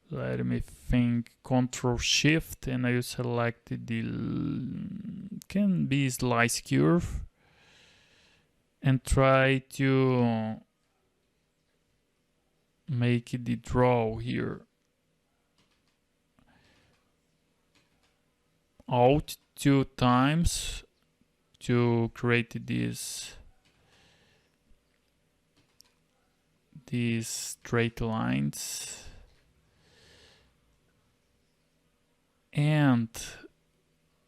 S1: let me think, Control Shift, and I will select the, can be slice curve, and try to make the draw here. Alt 2 times to create these straight lines, and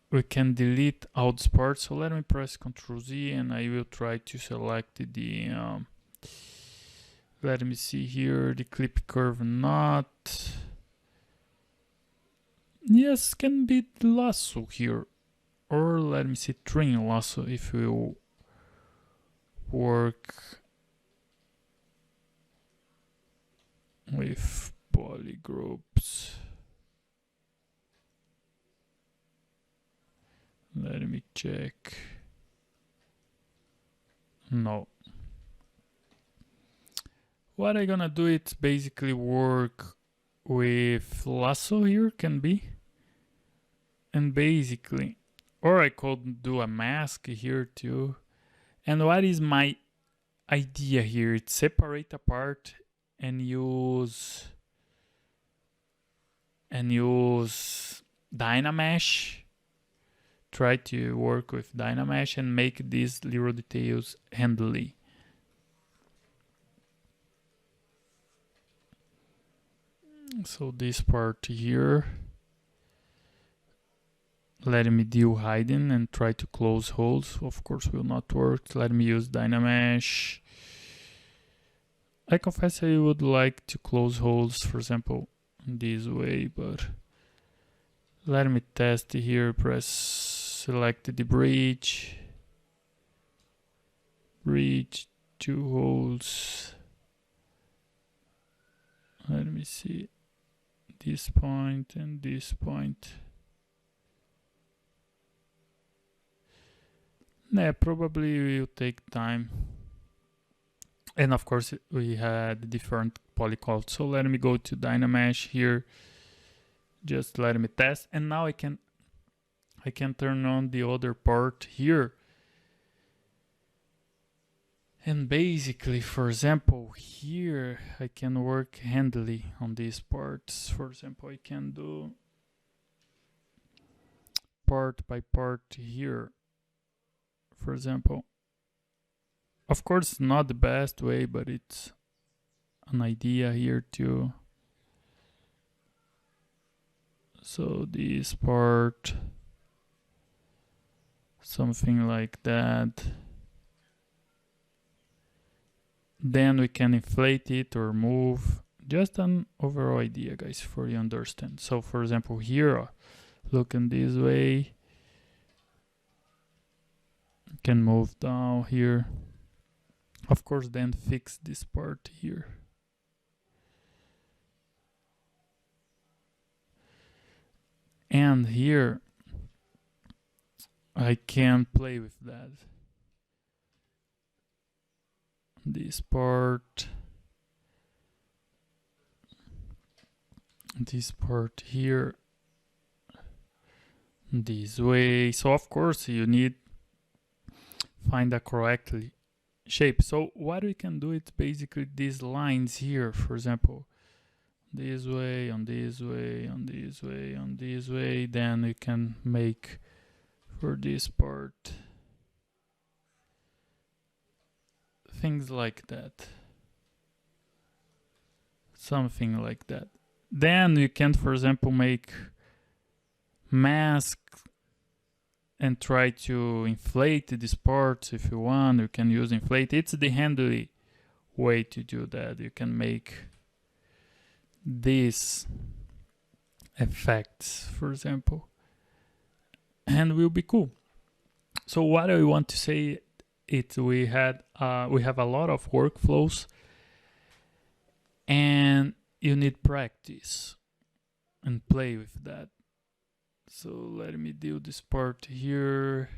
S1: we can delete all this part. So let me press Ctrl Z and I will try to select the let me see here, the clip curve knot. Yes, can be the lasso here, or let me see, trim lasso if we will work with polygroups. Let me check. No. What I'm gonna do is basically work with lasso here, can be. And basically, or I could do a mask here too. And what is my idea here? It's separate apart and use Dynamesh. Try to work with Dynamesh and make these little details handily. So this part here, let me do hiding and try to close holes. Of course will not work. Let me use Dynamesh. I confess I would like to close holes, for example, this way, but let me test here. Press select the bridge, 2 holes. Let me see, this point and this point. Yeah, probably will take time. And of course we had different polycalls. So let me go to Dynamesh here. Just let me test. And now I can turn on the other part here. And basically, for example, here I can work handily on these parts. For example, I can do part by part here. For example, of course, not the best way, but it's an idea here too. So this part, something like that. Then we can inflate it or move. Just an overall idea, guys, for you understand. So for example, here, looking this way, can move down here. Of course, then fix this part here. And here, I can play with that. This part here, this way. So of course you need find a correctly shape. So what we can do is basically these lines here, for example, this way, on this way, on this way, on this way. Then we can make for this part things like that. Something like that. Then you can, for example, make mask and try to inflate this part if you want. You can use inflate. It's the handy way to do that. You can make these effects, for example, and will be cool. So what I want to say is we have a lot of workflows, and you need practice and play with that. So let me do this part here.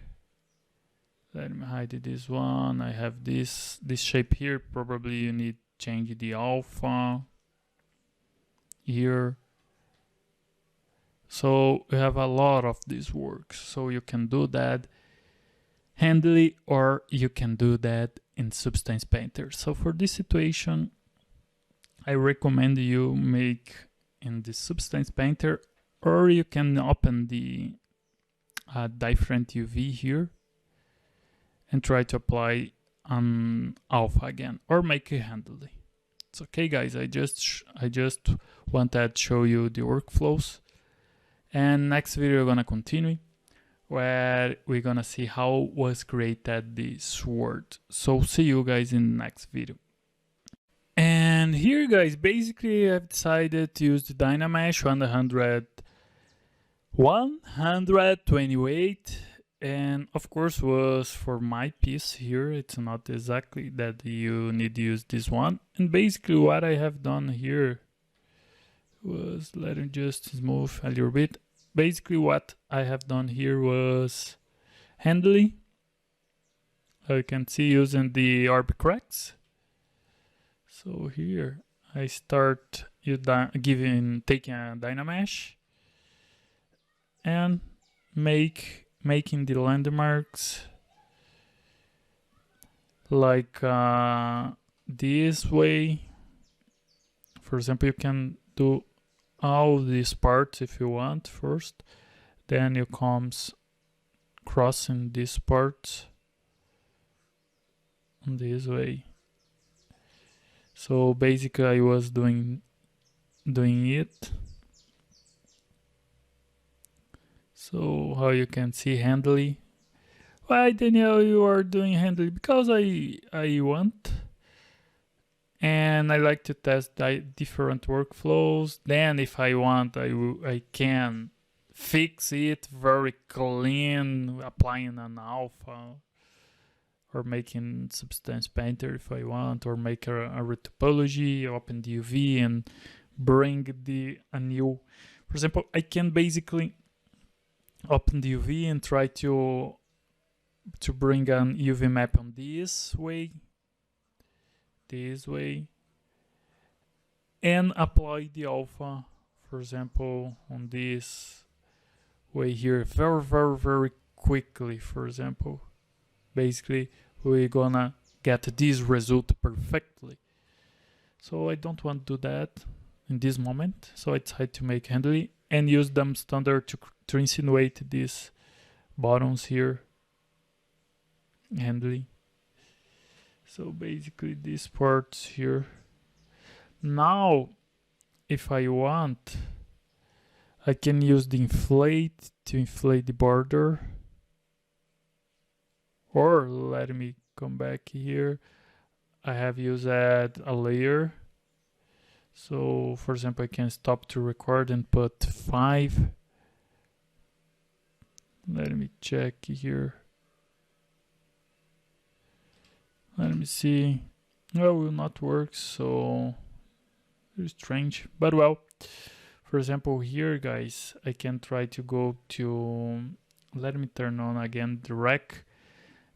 S1: Let me hide this one. I have this shape here. Probably you need to change the alpha here. So we have a lot of these works. So you can do that handily, or you can do that in Substance Painter. So for this situation, I recommend you make in the Substance Painter, or you can open the different UV here and try to apply an alpha again, or make it handily. It's okay, guys. I just wanted to show you the workflows, and next video we're gonna continue where we're gonna see how was created the sword. So see you guys in the next video. And here, guys, basically I've decided to use the Dynamesh 128, and of course was for my piece here. It's not exactly that you need to use this one. And basically what I have done here was, let me just smooth a little bit. Basically what I have done here was handily, you can see, using the Orb cracks. So here I start taking a Dynamesh and making the landmarks like this way. For example, you can do all these parts if you want first, then you comes crossing these parts this way. So basically I was doing it. So how you can see handily. Why, Daniel, you are doing handily? Because I want, and I like to test different workflows. Then if I want, I can fix it very clean, applying an alpha, or making Substance Painter if I want, or make a retopology, open the UV and bring a new. For example, I can basically open the UV and try to bring an UV map on this way, and apply the alpha, for example, on this way here, very quickly. For example, basically we're gonna get this result perfectly. So I don't want to do that in this moment, so I tried to make handily and use them standard to insinuate these buttons here handily. So basically these parts here. Now if I want, I can use the inflate to inflate the border, or let me come back here. I have used a layer. So for example, I can stop to record and put 5. Let me check here. Let me see. No, it will not work, so it's strange. But well, for example here, guys, I can try to go to, let me turn on again the rec.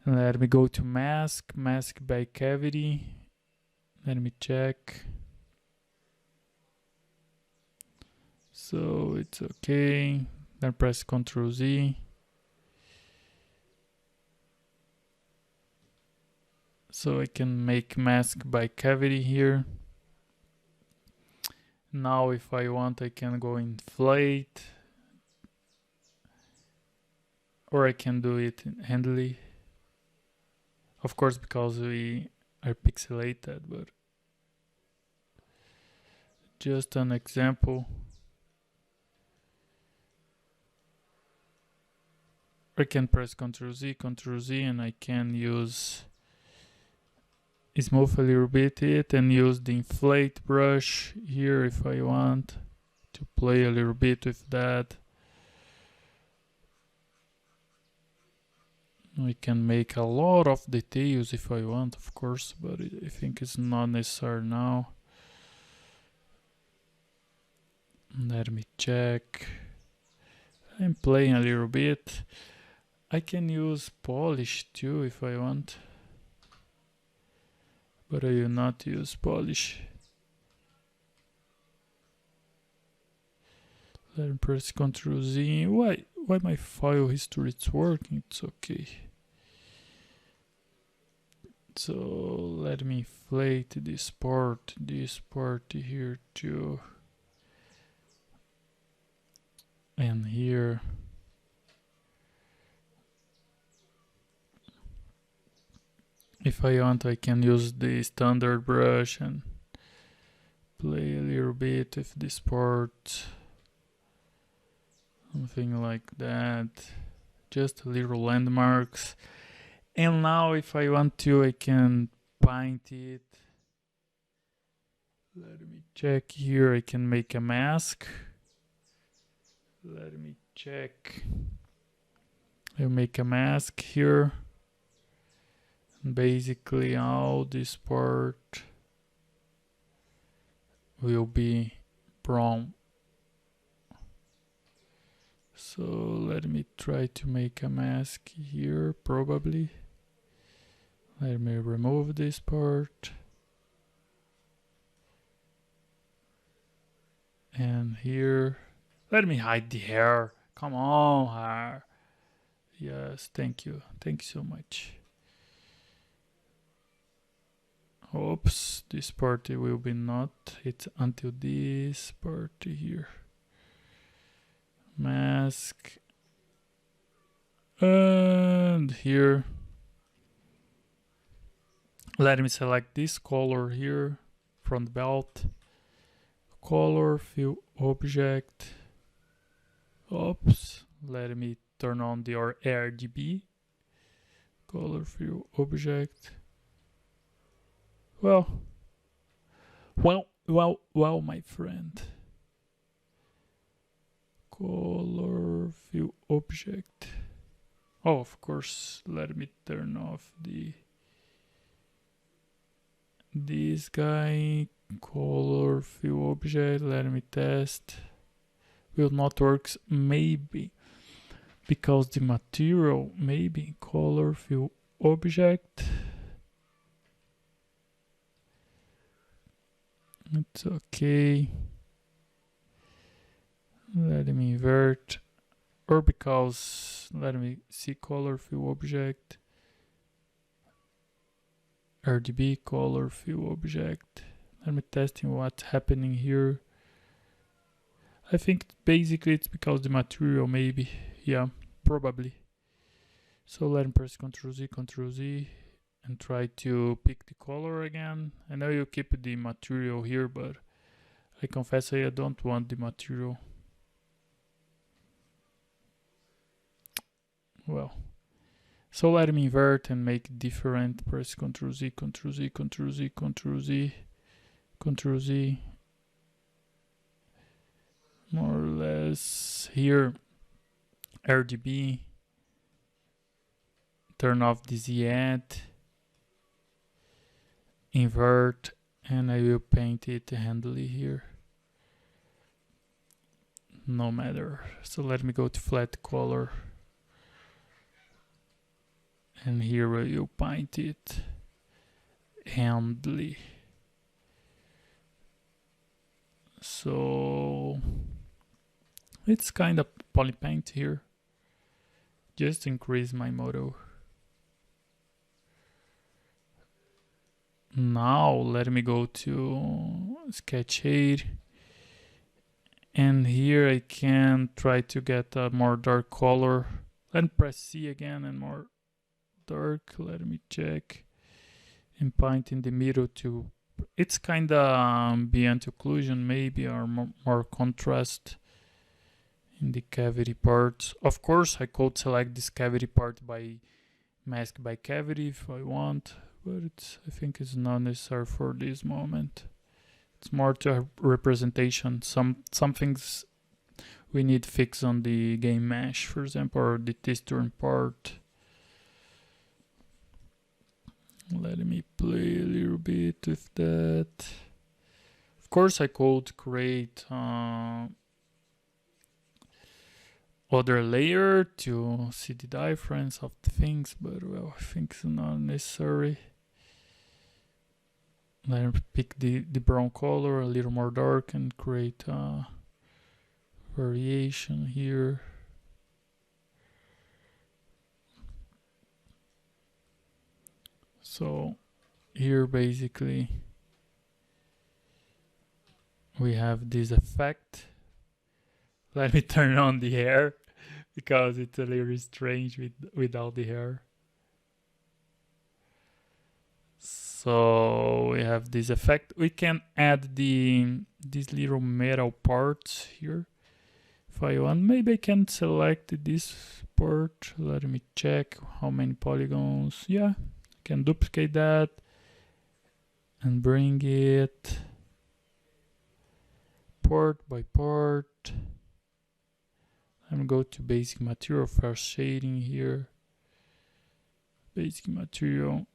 S1: Let me go to mask by cavity. Let me check. So it's okay. Then press Ctrl Z. So I can make mask by cavity here. Now if I want, I can go inflate, or I can do it handily. Of course, because we are pixelated, but just an example. I can press Ctrl Z, and I can use smooth a little bit it and use the inflate brush here if I want to play a little bit with that. We can make a lot of details if I want, of course, but I think it's not necessary now. Let me check. I'm playing a little bit. I can use polish too if I want, but I will not use polish. Let me press Ctrl Z. Why my file history is working? It's okay. So let me inflate this part here too, and here. If I want, I can use the standard brush and play a little bit with this part. Something like that. Just little landmarks. And now if I want to, I can paint it. Let me check here. I can make a mask. Let me check. I'll make a mask here. Basically all this part will be brown. So let me try to make a mask here, probably. Let me remove this part. And here, let me hide the hair. Come on, hair. Yes, thank you. Thank you so much. Oops, this part will be not. It's until this part here. Mask. And here. Let me select this color here from the belt. Color, fill object. Oops. Let me turn on the RGB. Color, fill object. Well, my friend. Color view object. Oh, of course, let me turn off this guy. Color view object, let me test. Will not work, maybe, because the material, maybe. Color view object. It's okay. Let me invert, or because, let me see color fill object, RGB color fill object. Let me testing what's happening here. I think basically it's because the material, maybe, yeah, probably. So let me press Ctrl Z, and try to pick the color again. I know you keep the material here, but I confess I don't want the material. Well, so let me invert and make different. Press Ctrl Z, Ctrl Z, Ctrl Z, Ctrl Z, Ctrl Z. More or less here. RGB. Turn off the Z add. Invert, and I will paint it handily here. No matter. So let me go to flat color. And here I will paint it handily. So it's kind of poly paint here. Just increase my model. Now let me go to sketch shade, and here I can try to get a more dark color. Let me press C again and more dark. Let me check. and point in the middle to, it's kind of ambient occlusion maybe, or more contrast in the cavity part. Of course, I could select this cavity part by mask by cavity if I want, but I think it's not necessary for this moment. It's more to a representation. Some things we need fix on the game mesh, for example, or the texture part. Let me play a little bit with that. Of course, I could create other layer to see the difference of the things, but well, I think it's not necessary. Let me pick the brown color a little more dark and create a variation here. So here basically we have this effect. Let me turn on the hair because it's a little strange without the hair. So we have this effect. We can add these little metal parts here if I want. Maybe I can select this part. Let me check how many polygons. Yeah, I can duplicate that and bring it part by part. I'm going to go to basic material, first shading here. Basic material.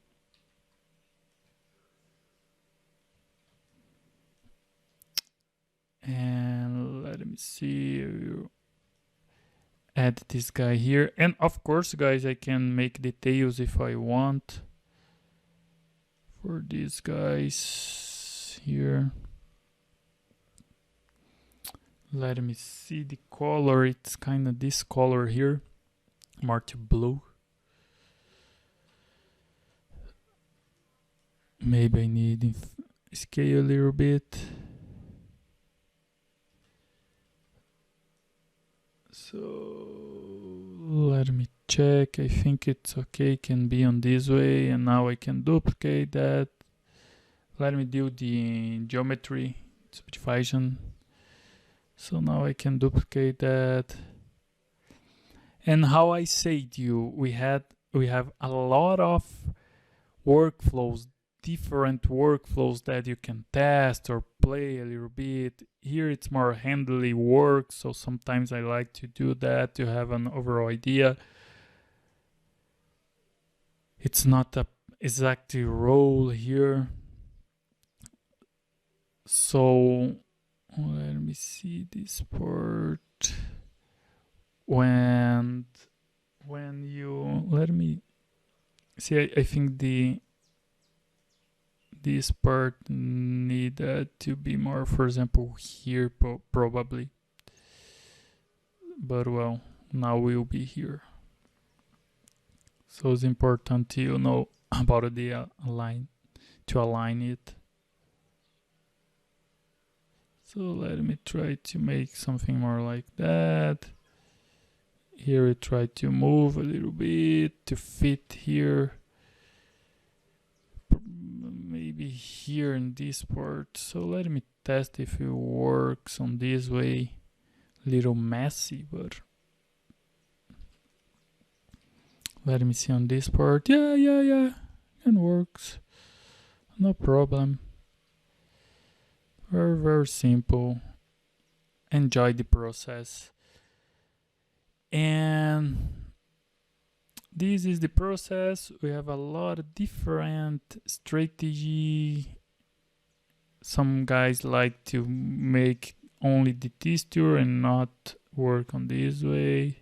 S1: And let me see, add this guy here. And of course, guys, I can make details if I want for these guys here. Let me see the color. It's kind of this color here, more to blue. Maybe I need scale a little bit. So let me check. I think it's okay. Can be on this way, and now I can duplicate that. Let me do the geometry subdivision. So now I can duplicate that. And how I said to you, we have a lot of workflows, different workflows that you can test or play a little bit. Here it's more handily work, so sometimes I like to do that to have an overall idea. It's not a exact role here. So let me see this part. When you let me see, I think this part needed to be more, for example, here probably. But well, now we'll be here. So it's important to know about the align, to align it. So let me try to make something more like that. Here we try to move a little bit to fit here. Maybe here in this part. So let me test if it works on this way. Little messy, but let me see on this part. Yeah, it works. No problem. Very, very simple. Enjoy the process. And this is the process. We have a lot of different strategy. Some guys like to make only the texture and not work on this way.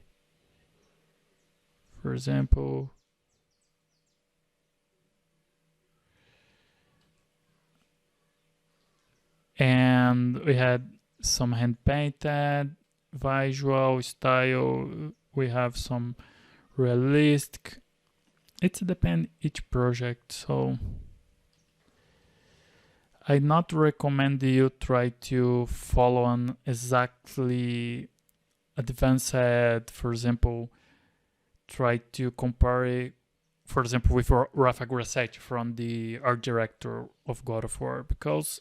S1: For example, and we had some hand painted visual style. We have some realistic. It's depend each project, so I not recommend you try to follow an exactly advanced, for example, try to compare for example, with Rafa Grassetti from the art director of God of War, because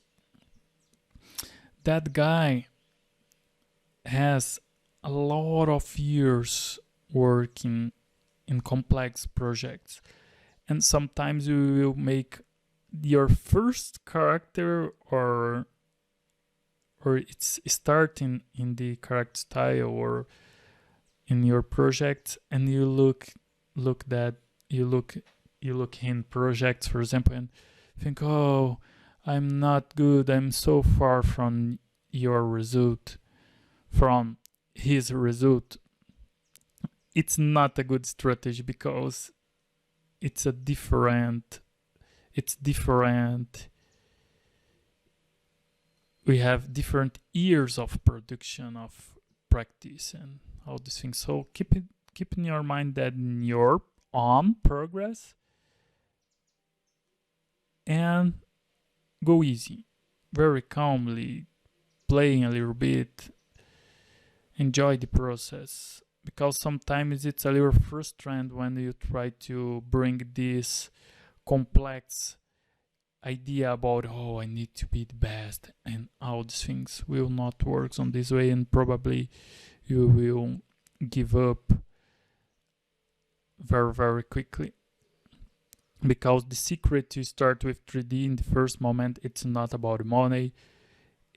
S1: that guy has a lot of years working in complex projects, and sometimes you will make your first character or it's starting in the character style or in your project, and you look in projects, for example, and think, oh, I'm not good, I'm so far from your result, from his result. It's not a good strategy, because it's different. We have different years of production, of practice, and all these things. So keep in your mind that in your own progress, and go easy, very calmly, playing a little bit, enjoy the process, because sometimes it's a little frustrating when you try to bring this complex idea about, oh, I need to be the best, and all these things will not work on this way, and probably you will give up very, very quickly. Because the secret to start with 3D in the first moment, it's not about money,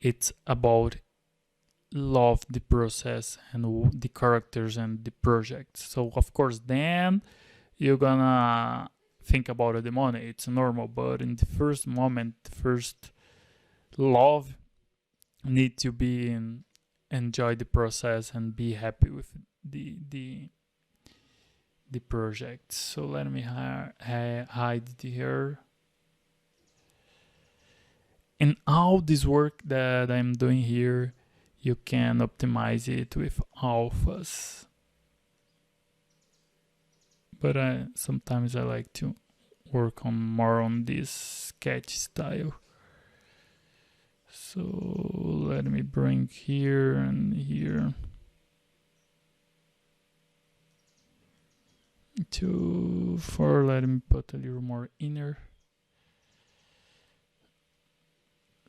S1: it's about love the process and the characters and the project. So of course then you're gonna think about the money, it's normal, but in the first moment, first love need to be in, enjoy the process and be happy with the project. So let me hide here. And all this work that I'm doing here, you can optimize it with alphas. But sometimes I like to work on more on this sketch style. So let me bring here and here. Let me put a little more inner.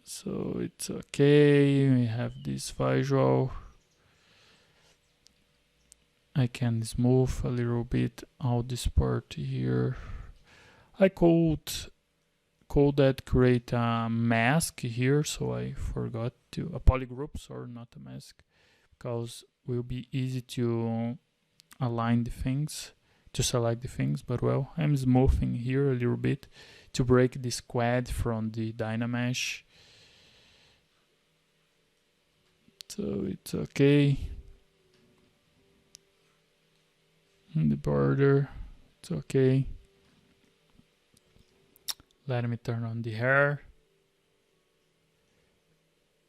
S1: So it's okay, we have this visual. I can smooth a little bit out this part here. I could create a mask here, so I forgot to, a polygroups or not a mask, because it will be easy to align the things, to select the things, but well, I'm smoothing here a little bit to break the squad from the Dynamesh. So it's okay. And the border, it's okay. Let me turn on the hair.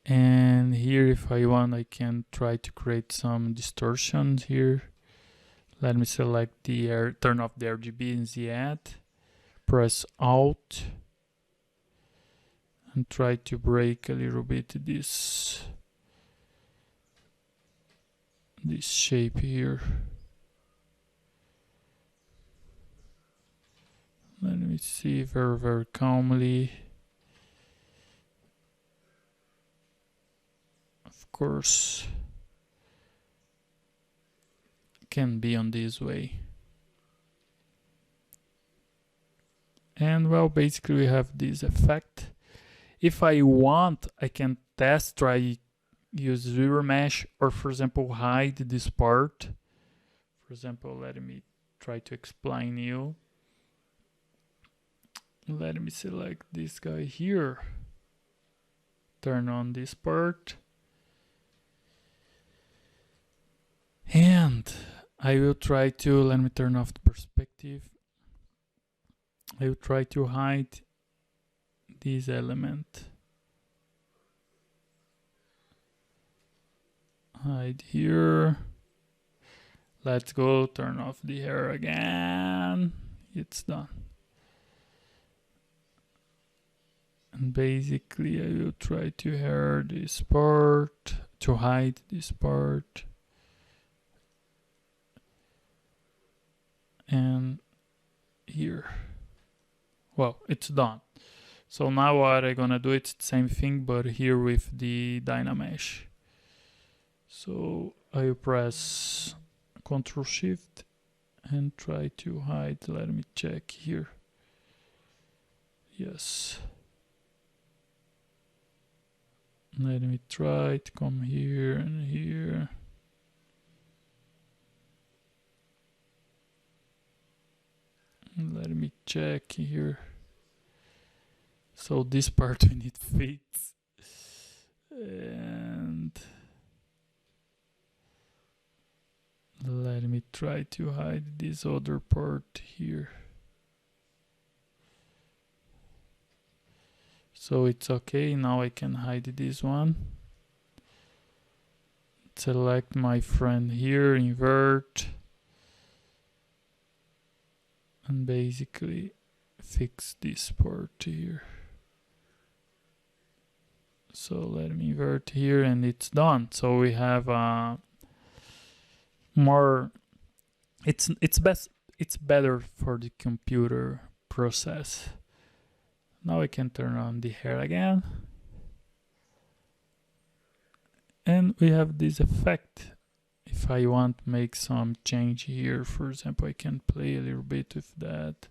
S1: And here, if I want, I can try to create some distortions here. Let me select the turn off the RGB and the add. Press Alt and try to break a little bit this shape here. Let me see very, very calmly. Of course, can be on this way. And well, basically we have this effect. If I want, I can try use zero mesh, or for example hide this part. For example, let me try to explain you. Let me select this guy here, turn on this part, and I will try to, let me turn off the perspective. I will try to hide this element. Hide here. Let's go, turn off the hair again. It's done. And basically I will try to hair this part, to hide this part. And here. Well, it's done. So now what I'm gonna do, it's the same thing, but here with the Dynamesh. So I press Ctrl Shift and try to hide. Let me check here. Yes. Let me try to come here and here. Let me check here. So this part we need fix. And let me try to hide this other part here. So it's okay. Now I can hide this one. Select my friend here, invert. And basically fix this part here. So let me invert here and it's done. So we have more, it's better for the computer process. Now I can turn on the hair again. And we have this effect. If I want to make some change here, for example, I can play a little bit with that.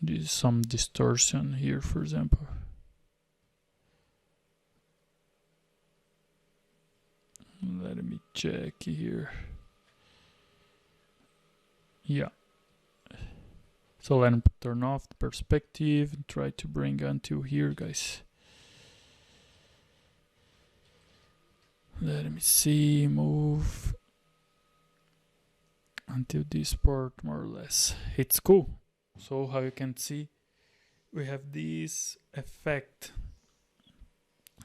S1: There's some distortion here, for example. Let me check here. Yeah. So let me turn off the perspective and try to bring until here, guys. Let me see, move until this part more or less. It's cool. So how you can see, we have this effect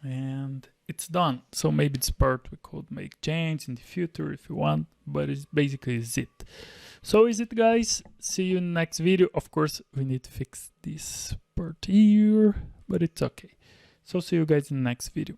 S1: and it's done. So maybe this part we could make change in the future if you want, but it's basically is it. So is it, guys. See you in the next video. Of course, we need to fix this part here, but it's okay. So see you guys in the next video.